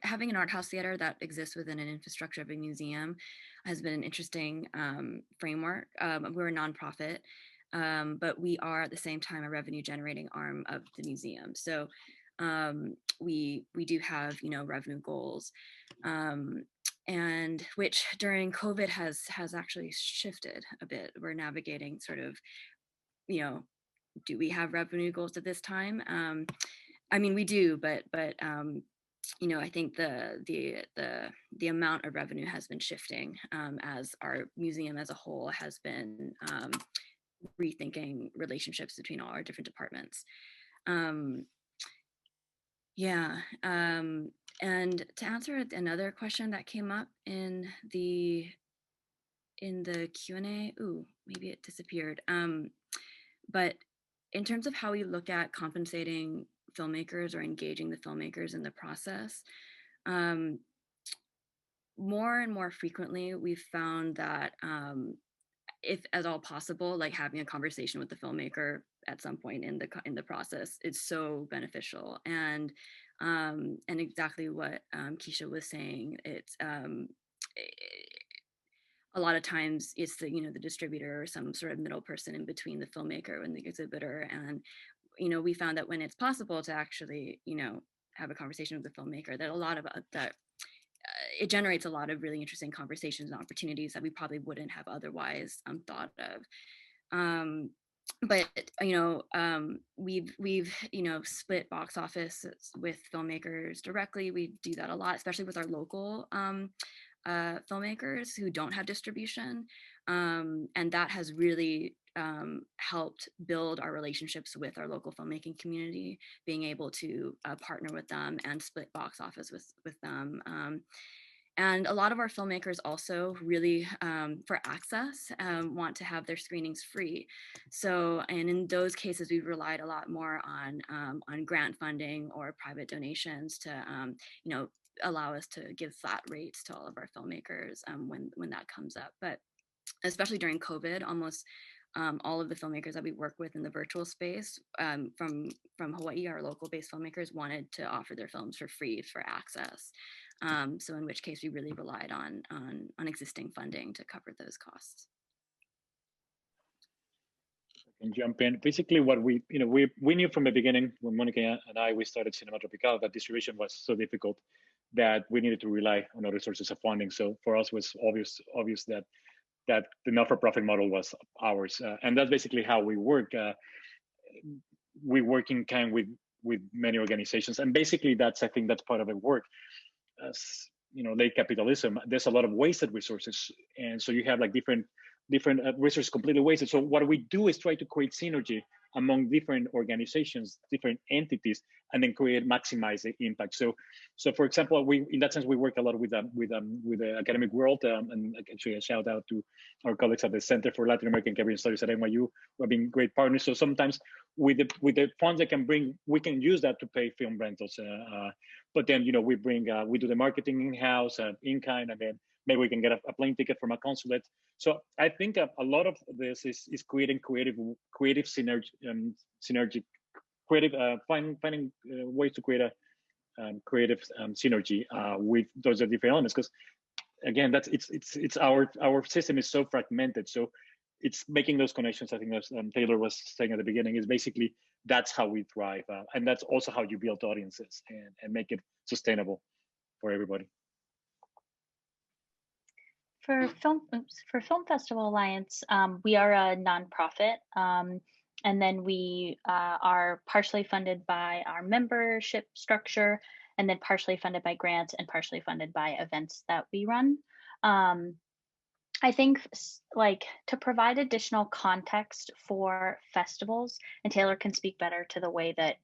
having an art house theater that exists within an infrastructure of a museum has been an interesting framework. We're a nonprofit, but we are at the same time a revenue generating arm of the museum. So we do have, you know, revenue goals, and which during COVID has actually shifted a bit. We're navigating sort of, you know, do we have revenue goals at this time? I mean, we do, but you know, I think the amount of revenue has been shifting as our museum as a whole has been rethinking relationships between all our different departments. Yeah, and to answer another question that came up in the Q&A, ooh, maybe it disappeared. But in terms of how we look at compensating filmmakers or engaging the filmmakers in the process, more and more frequently, we've found that if at all possible, like having a conversation with the filmmaker at some point in the process, it's so beneficial. And exactly what Keisha was saying, it's a lot of times it's the, you know, the distributor or some sort of middle person in between the filmmaker and the exhibitor, and we found that when it's possible to actually, have a conversation with the filmmaker, that a lot of that it generates a lot of really interesting conversations and opportunities that we probably wouldn't have otherwise thought of. But we've split box office with filmmakers directly. We do that a lot, especially with our local filmmakers who don't have distribution, and that has really helped build our relationships with our local filmmaking community, being able to partner with them and split box office with them. And a lot of our filmmakers also really, for access, want to have their screenings free. So, and in those cases, we've relied a lot more on grant funding or private donations to, allow us to give flat rates to all of our filmmakers when that comes up. But especially during COVID, almost all of the filmmakers that we work with in the virtual space from Hawaii, our local-based filmmakers, wanted to offer their films for free for access. So in which case we really relied on existing funding to cover those costs. And jump in. Basically, what we knew from the beginning when Monica and we started Cinema Tropical that distribution was so difficult that we needed to rely on other sources of funding. So for us, it was obvious that the not-for-profit model was ours, and that's basically how we work. We work in kind with many organizations, and basically I think that's part of the work. As late capitalism, there's a lot of wasted resources, and so you have like different resources completely wasted. So what we do is try to create synergy among different organizations, different entities, and then maximize the impact. So for example, in that sense we work a lot with the academic world, and actually a shout out to our colleagues at the Center for Latin American Caribbean Studies at NYU, who have been great partners. So sometimes with the funds they can bring, we can use that to pay film rentals. But then we do the marketing in-house, in kind, and then maybe we can get a plane ticket from a consulate. So I think a lot of this is creating creative synergy, finding ways to create a creative synergy with those different elements. Because again, it's our system is so fragmented. So it's making those connections. I think as Taylor was saying at the beginning, is basically that's how we thrive, and that's also how you build audiences and make it sustainable for everybody. For Film Festival Alliance, we are a nonprofit, and then we are partially funded by our membership structure, and then partially funded by grants and partially funded by events that we run. I think like to provide additional context for festivals, and Taylor can speak better to the way that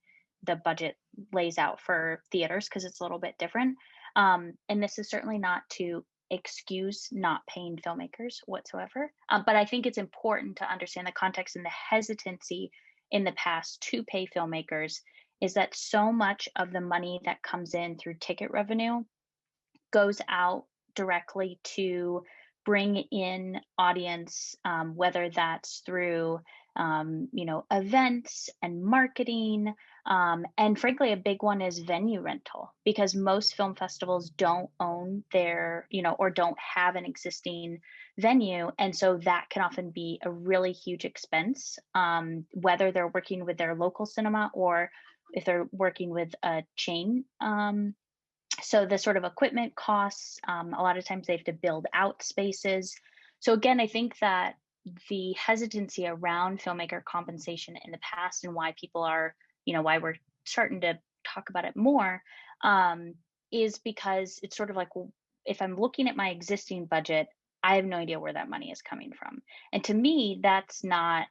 the budget lays out for theaters because it's a little bit different. And this is certainly not to excuse not paying filmmakers whatsoever. But I think it's important to understand the context and the hesitancy in the past to pay filmmakers is that so much of the money that comes in through ticket revenue goes out directly to bring in audience, whether that's through events and marketing, and frankly a big one is venue rental, because most film festivals don't own their or don't have an existing venue, and so that can often be a really huge expense, whether they're working with their local cinema or if they're working with a chain. So the sort of equipment costs, a lot of times they have to build out spaces. So again, I think that the hesitancy around filmmaker compensation in the past and why people are, why we're starting to talk about it more, is because it's sort of like, well, if I'm looking at my existing budget, I have no idea where that money is coming from. And to me, that's not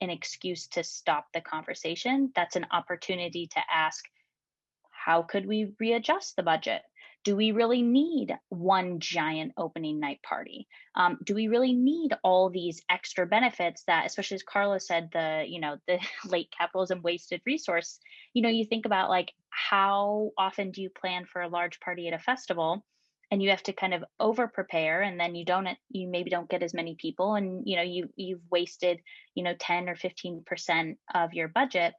an excuse to stop the conversation. That's an opportunity to ask, how could we readjust the budget? Do we really need one giant opening night party? Do we really need all these extra benefits that, especially as Carla said, the late capitalism wasted resource? You think about like, how often do you plan for a large party at a festival, and you have to kind of over prepare, and then you maybe don't get as many people, and you've wasted 10 or 15% of your budget.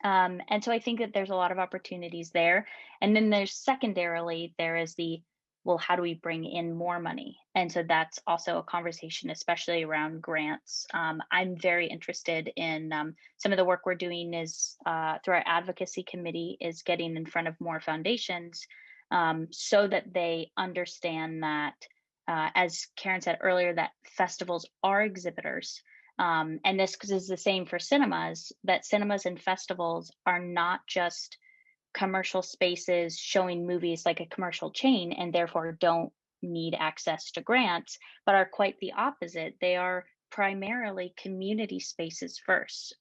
And so I think that there's a lot of opportunities there. And then there's secondarily, there is the well, how do we bring in more money? And so that's also a conversation, especially around grants. I'm very interested in some of the work we're doing is through our advocacy committee is getting in front of more foundations so that they understand that, as Karen said earlier, that festivals are exhibitors. And this is the same for cinemas, that cinemas and festivals are not just commercial spaces showing movies like a commercial chain and therefore don't need access to grants, but are quite the opposite. They are primarily community spaces first.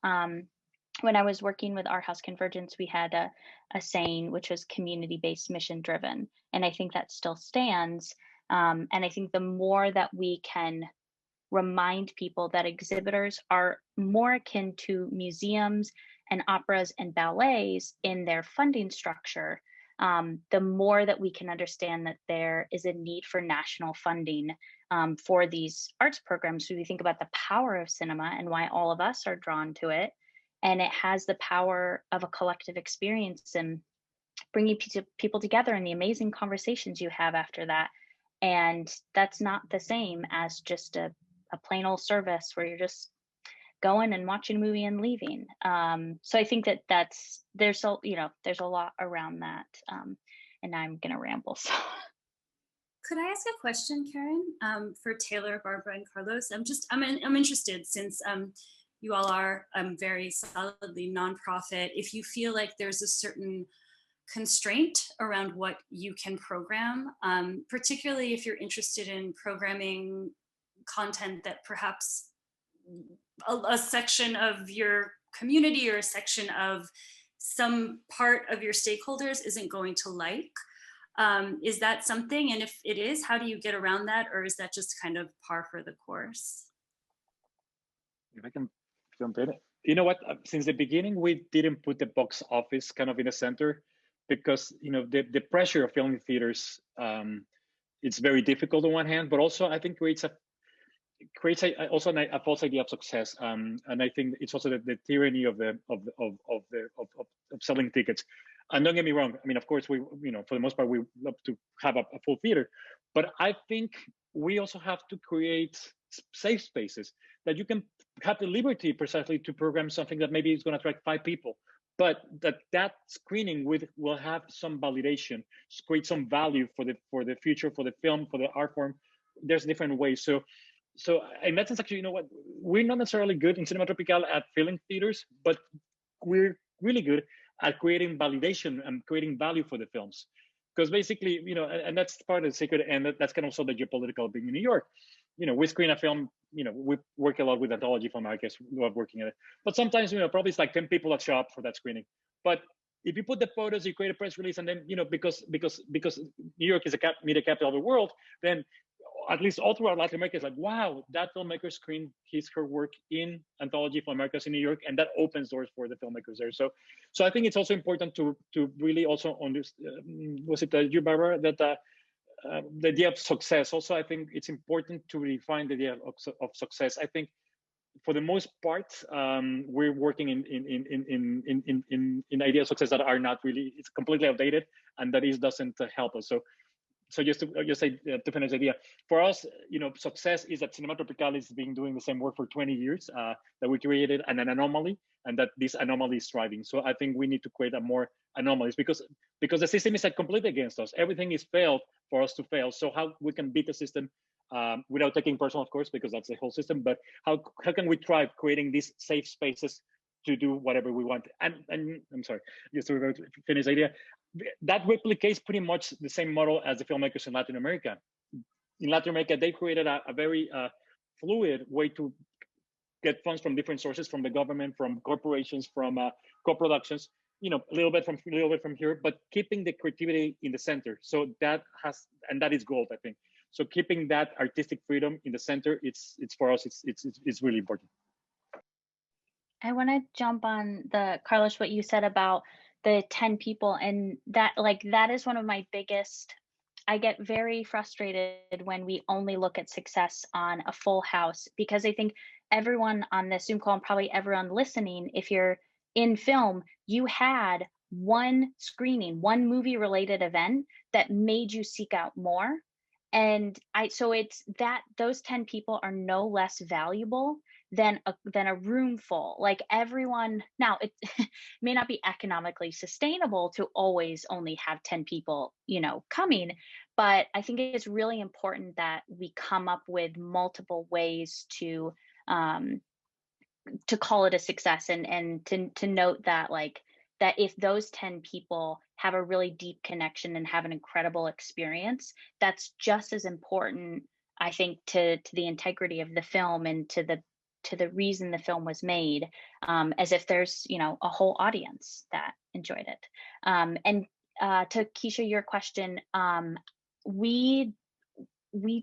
When I was working with Arthouse Convergence, we had a saying which was community-based, mission-driven, and I think that still stands. And I think the more that we can remind people that exhibitors are more akin to museums and operas and ballets in their funding structure, the more that we can understand that there is a need for national funding for these arts programs. So we think about the power of cinema and why all of us are drawn to it. And it has the power of a collective experience and bringing people together and the amazing conversations you have after that. And that's not the same as just a plain old service where you're just going and watching a movie and leaving. So I think that there's a lot around that. And I'm gonna ramble. So. Could I ask a question, Karen, for Taylor, Barbara, and Carlos? I'm interested since you all are very solidly nonprofit. If you feel like there's a certain constraint around what you can program, particularly if you're interested in programming content that perhaps a section of your community or a section of some part of your stakeholders isn't going to like. Is that something? And if it is, how do you get around that? Or is that just kind of par for the course? If I can jump in. You know what? Since the beginning, we didn't put the box office kind of in the center because, you know, the pressure of film theaters, it's very difficult on one hand, but also I think creates a false idea of success. And I think it's also the tyranny of selling tickets. And don't get me wrong. I mean, of course, we, you know, for the most part, we love to have a full theater, but I think we also have to create safe spaces that you can have the liberty precisely to program something that maybe is going to attract 5 people, but that screening will have some validation, create some value for the future, for the film, for the art form. There's different ways. So in that sense, actually, you know what? We're not necessarily good in Cinema Tropical at filling theaters, but we're really good at creating validation and creating value for the films. Because basically, you know, and that's part of the secret, and that's kind of also the geopolitical being in New York. You know, we screen a film, you know, we work a lot with anthology filmmakers, love working at it. But sometimes, you know, probably it's like 10 people that show up for that screening. But if you put the photos, you create a press release, and then, you know, because New York is a media capital of the world, then at least all throughout Latin America, it's like, wow, that filmmaker screened her work in anthology filmmakers in New York, and that opens doors for the filmmakers there. So I think it's also important to really also understand, was it you, Barbara, that the idea of success. Also, I think it's important to redefine the idea of success. I think for the most part, we're working in ideas of success that are not really, it's completely outdated, and that doesn't help us. So just to say to finish the idea, for us, you know, success is that Cinema Tropical has been doing the same work for 20 years, that we created an anomaly, and that this anomaly is thriving. So I think we need to create a more anomalies because the system is completely against us. Everything is failed for us to fail. So how we can beat the system without taking personal, of course, because that's the whole system, but how can we thrive creating these safe spaces to do whatever we want? And I'm sorry, just to finish the idea, that replicates pretty much the same model as the filmmakers in Latin America. In Latin America, they created a very fluid way to get funds from different sources, from the government, from corporations, from co-productions, you know, a little bit from here, but keeping the creativity in the center. So that is gold, I think. So keeping that artistic freedom in the center, it's for us, it's really important. I want to jump on Carlos, what you said about the 10 people, and that is one of my biggest, I get very frustrated when we only look at success on a full house, because I think everyone on this Zoom call and probably everyone listening, if you're in film, you had one screening, one movie related event that made you seek out more. And so it's that those 10 people are no less valuable than a room full. Like everyone, now it may not be economically sustainable to always only have 10 people, coming, but I think it's really important that we come up with multiple ways to call it a success, and to note that, like, that if those 10 people have a really deep connection and have an incredible experience, that's just as important, I think, to the integrity of the film and to the reason the film was made, as if there's a whole audience that enjoyed it. And to Keisha, your question, we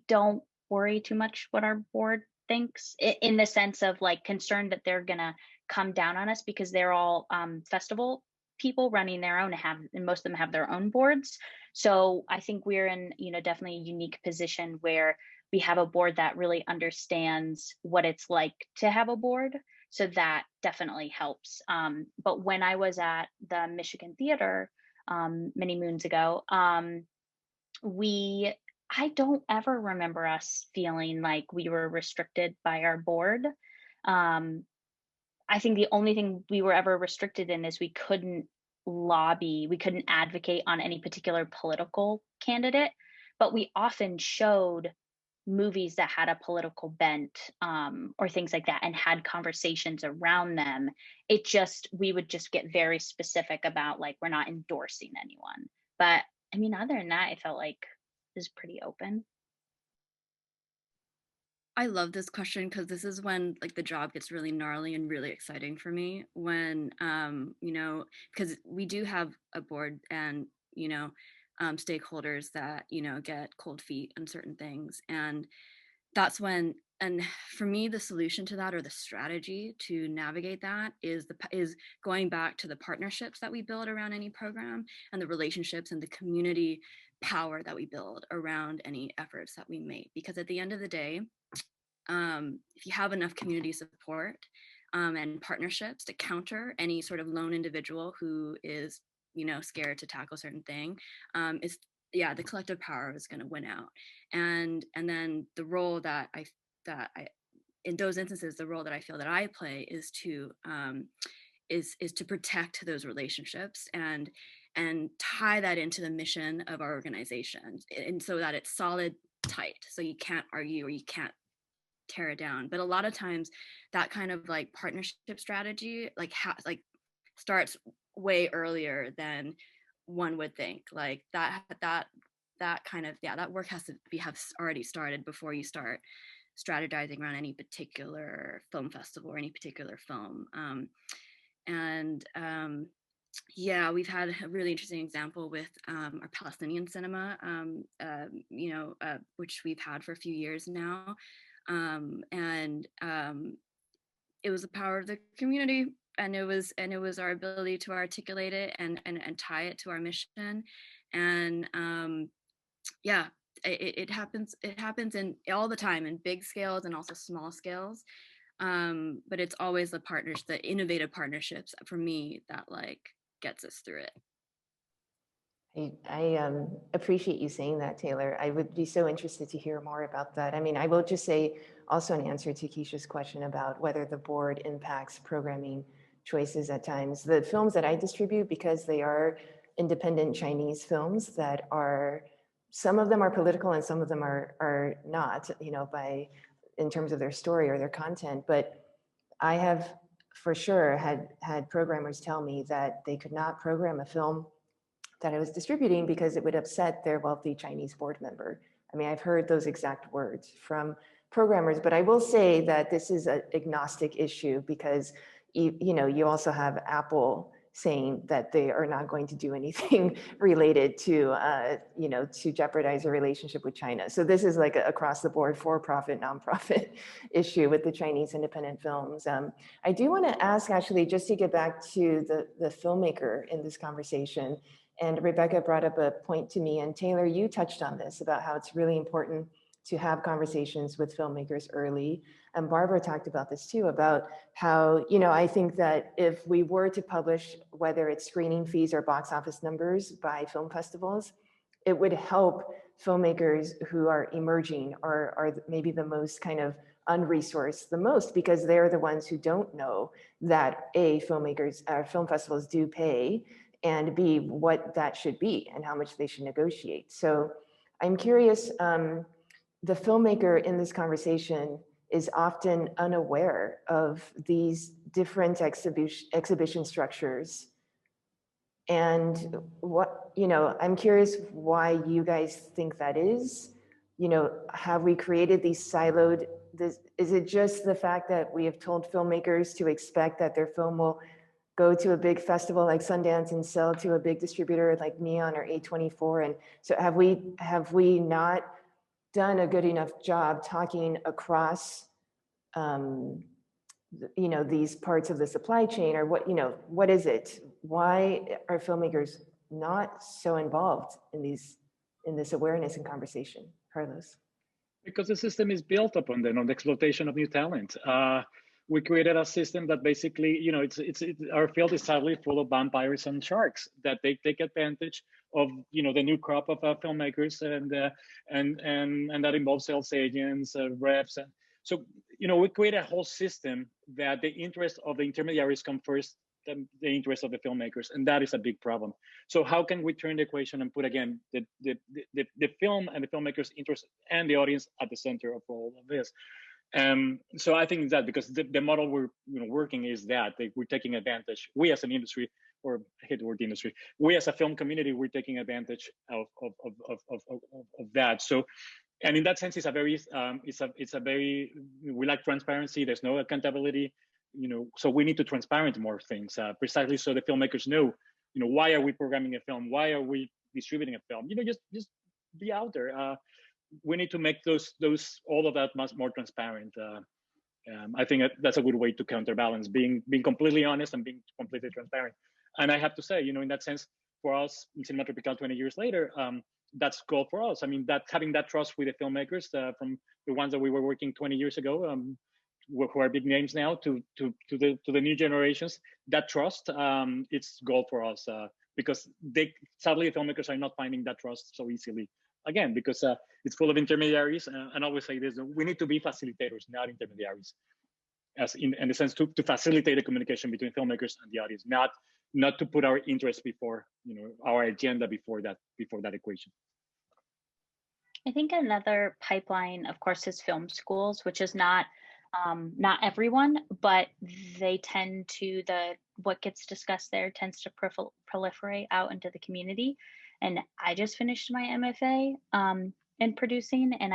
don't worry too much what our board thinks, in the sense of like concerned that they're gonna come down on us, because they're all festival people running their own, and most of them have their own boards. So I think we're in definitely a unique position where we have a board that really understands what it's like to have a board. So that definitely helps. But when I was at the Michigan Theater many moons ago, I don't ever remember us feeling like we were restricted by our board. I think the only thing we were ever restricted in is we couldn't advocate on any particular political candidate, but we often showed movies that had a political bent, or things like that, and had conversations around them. We would just get very specific about, like, we're not endorsing anyone. But I mean, other than that, I felt like it was pretty open. I love this question because this is when like the job gets really gnarly and really exciting for me, when because we do have a board and stakeholders that get cold feet on certain things, and that's when, and for me, the solution to that, or the strategy to navigate that, is going back to the partnerships that we build around any program, and the relationships and the community power that we build around any efforts that we make. Because at the end of the day, if you have enough community support and partnerships to counter any sort of lone individual who is scared to tackle a certain thing, the collective power is going to win out. And then the role that I in those instances, the role that I feel that I play is to protect those relationships and tie that into the mission of our organization, and so that it's solid, tight, so you can't argue or you can't tear it down. But a lot of times that kind of like partnership strategy starts way earlier than one would think. Like that kind of, that work has to have already started before you start strategizing around any particular film festival or any particular film. We've had a really interesting example with our Palestinian cinema, which we've had for a few years now. It was the power of the community, and it was our ability to articulate it and tie it to our mission. And it happens in all the time, in big scales and also small scales. But it's always the innovative partnerships for me that like gets us through it. I appreciate you saying that, Taylor. I would be so interested to hear more about that. I mean, I will just say also in answer to Keisha's question about whether the board impacts programming choices at times. The films that I distribute, because they are independent Chinese films that are, some of them are political and some of them are not, in terms of their story or their content. But I have for sure had programmers tell me that they could not program a film that I was distributing because it would upset their wealthy Chinese board member. I mean, I've heard those exact words from programmers, but I will say that this is an agnostic issue because you also have Apple saying that they are not going to do anything related to to jeopardize a relationship with China. So this is like across the board for-profit, nonprofit issue with the Chinese independent films. I do want to ask, actually, just to get back to the filmmaker in this conversation. And Rebecca brought up a point to me, and Taylor, you touched on this about how it's really important to have conversations with filmmakers early. And Barbara talked about this too, about how, I think that if we were to publish, whether it's screening fees or box office numbers by film festivals, it would help filmmakers who are emerging or are maybe the most kind of unresourced the most, because they're the ones who don't know that film festivals do pay, and B, what that should be and how much they should negotiate. So I'm curious, the filmmaker in this conversation is often unaware of these different exhibition structures. And I'm curious why you guys think that is. Have we created these siloed, is it just the fact that we have told filmmakers to expect that their film will go to a big festival like Sundance and sell to a big distributor like Neon or A24? And so have we not done a good enough job talking across these parts of the supply chain, or what is it? Why are filmmakers not so involved in this awareness and conversation? Carlos. Because the system is built upon on the exploitation of new talent. We created a system that basically, our field is sadly full of vampires and sharks, that they take advantage of, the new crop of filmmakers, and that involves sales agents, reps. And so, we create a whole system that the interest of the intermediaries come first than the interest of the filmmakers, and that is a big problem. So how can we turn the equation and put, again, the film and the filmmakers' interest and the audience at the center of all of this? So I think that because the model we're working is that we're taking advantage. We as an industry, or I hate the word industry, we as a film community, we're taking advantage of that. So, and in that sense, it's a very we like transparency. There's no accountability. So we need to transparent more things, precisely so the filmmakers know, why are we programming a film? Why are we distributing a film? Just be out there. We need to make all of that much more transparent. I think that's a good way to counterbalance being completely honest and being completely transparent. And I have to say, in that sense, for us in Cinema Tropical 20 years later, that's goal for us. I mean, that having that trust with the filmmakers from the ones that we were working 20 years ago, who are big names now, to the new generations, that trust, it's goal for us, because sadly the filmmakers are not finding that trust so easily. Again, because it's full of intermediaries, and I always say this: we need to be facilitators, not intermediaries, as in the sense to facilitate the communication between filmmakers and the audience, not to put our interests before, our agenda before that equation. I think another pipeline, of course, is film schools, which is not everyone, but they tend to, what gets discussed there tends to proliferate out into the community. And I just finished my MFA in producing, and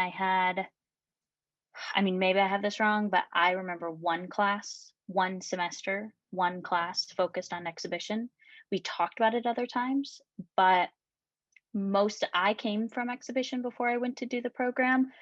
maybe I have this wrong, but I remember one class focused on exhibition. We talked about it other times, but I came from exhibition before I went to do the program.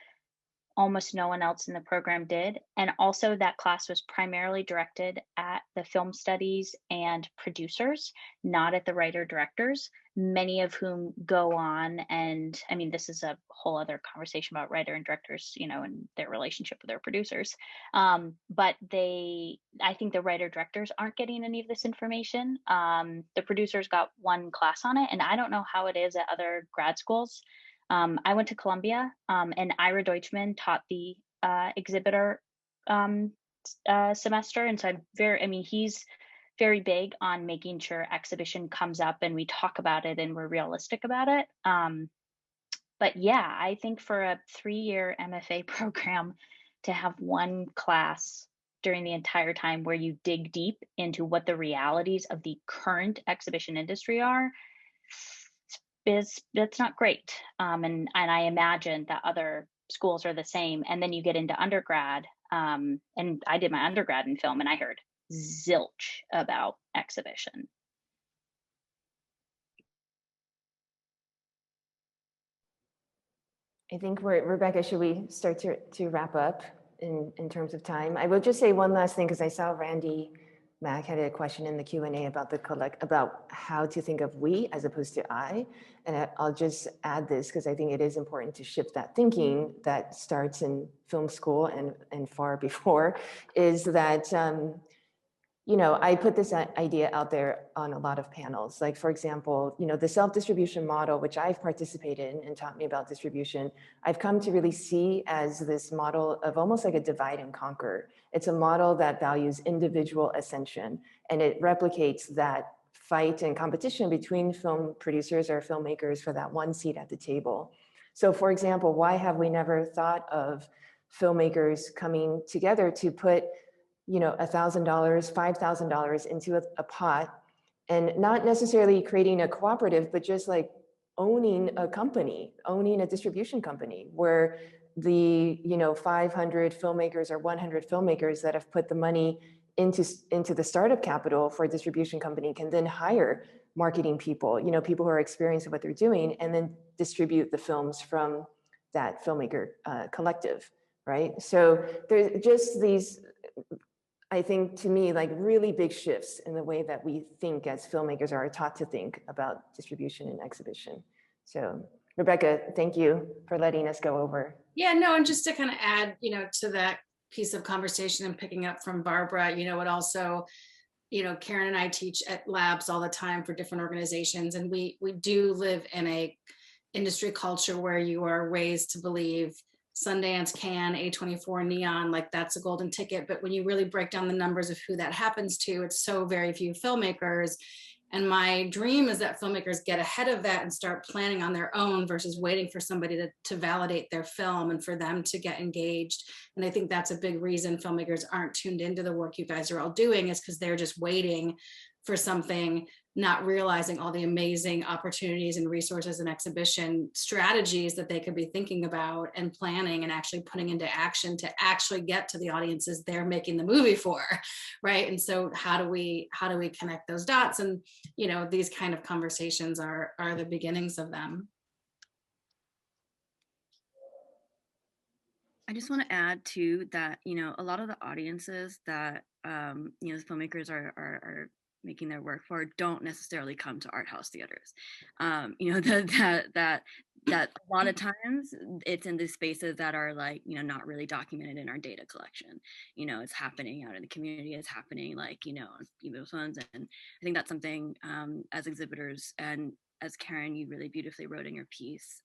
Almost no one else in the program did. And also that class was primarily directed at the film studies and producers, not at the writer directors, many of whom go on. And this is a whole other conversation about writer and directors, and their relationship with their producers. But I think the writer directors aren't getting any of this information. The producers got one class on it, and I don't know how it is at other grad schools. I went to Columbia, and Ira Deutschman taught the exhibitor semester. And so he's very big on making sure exhibition comes up and we talk about it and we're realistic about it. But yeah, I think for a 3-year MFA program to have one class during the entire time where you dig deep into what the realities of the current exhibition industry are, that's not great. And I imagine that other schools are the same. And then you get into undergrad, and I did my undergrad in film, and I heard zilch about exhibition. I think Rebecca, should we start to wrap up in terms of time? I will just say one last thing, because I saw Randy Mac had a question in the Q&A about about how to think of we as opposed to I. And I'll just add this because I think it is important to shift that thinking that starts in film school and far before, is that, I put this idea out there on a lot of panels. Like, for example, the self-distribution model, which I've participated in and taught me about distribution, I've come to really see as this model of almost like a divide and conquer. It's a model that values individual ascension, and it replicates that fight and competition between film producers or filmmakers for that one seat at the table. So for example, why have we never thought of filmmakers coming together to put $1,000, $5,000 into a pot, and not necessarily creating a cooperative, but just like owning a company, owning a distribution company where the 500 filmmakers or 100 filmmakers that have put the money into the startup capital for a distribution company can then hire marketing people, people who are experienced with what they're doing, and then distribute the films from that filmmaker collective, right? So there's just these, I think, to me, like really big shifts in the way that we think as filmmakers are taught to think about distribution and exhibition. So Rebecca, thank you for letting us go over. Yeah, no, and just to kind of add, to that piece of conversation and picking up from Barbara, it also, Karen and I teach at labs all the time for different organizations, and we do live in a industry culture where you are raised to believe Sundance, Cannes, A24, Neon, like that's a golden ticket. But when you really break down the numbers of who that happens to, it's so very few filmmakers. And my dream is that filmmakers get ahead of that and start planning on their own versus waiting for somebody to validate their film and for them to get engaged. And I think that's a big reason filmmakers aren't tuned into the work you guys are all doing, is because they're just waiting for something, not realizing all the amazing opportunities and resources and exhibition strategies that they could be thinking about and planning and actually putting into action to actually get to the audiences they're making the movie for, right? And so how do we connect those dots? And these kind of conversations are the beginnings of them. I just want to add too that a lot of the audiences that the filmmakers are making their work for don't necessarily come to art house theaters. That a lot of times it's in these spaces that are like not really documented in our data collection. It's happening out in the community. It's happening on those ones, and I think that's something as exhibitors, and as Karen, you really beautifully wrote in your piece.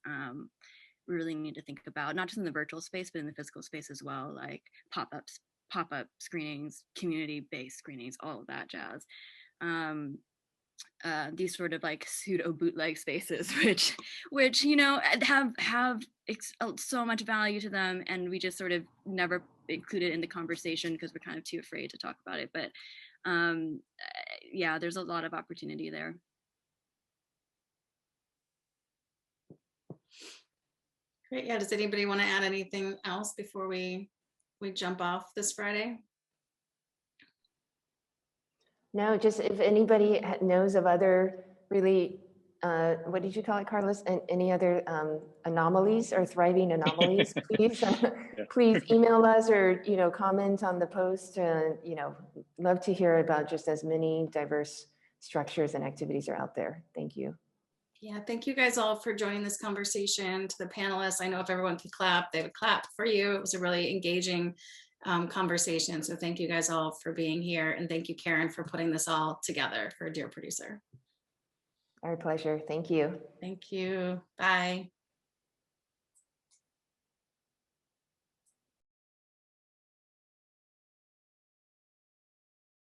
We really need to think about, not just in the virtual space, but in the physical space as well, like pop-up screenings, community-based screenings, all of that jazz. These sort of like pseudo bootleg spaces, which have so much value to them, and we just sort of never include it in the conversation because we're kind of too afraid to talk about it. But yeah, there's a lot of opportunity there. Great. Yeah. Does anybody want to add anything else before we jump off this Friday? No, just if anybody knows of other really, what did you call it, Carlos? And any other anomalies or thriving anomalies, please, please email us or comment on the post. Love to hear about just as many diverse structures and activities are out there. Thank you. Yeah, thank you guys all for joining this conversation. To the panelists, I know if everyone could clap, they would clap for you. It was a really engaging conversation. So thank you guys all for being here. And thank you, Karen, for putting this all together for Dear Producer. Our pleasure. Thank you. Thank you. Bye.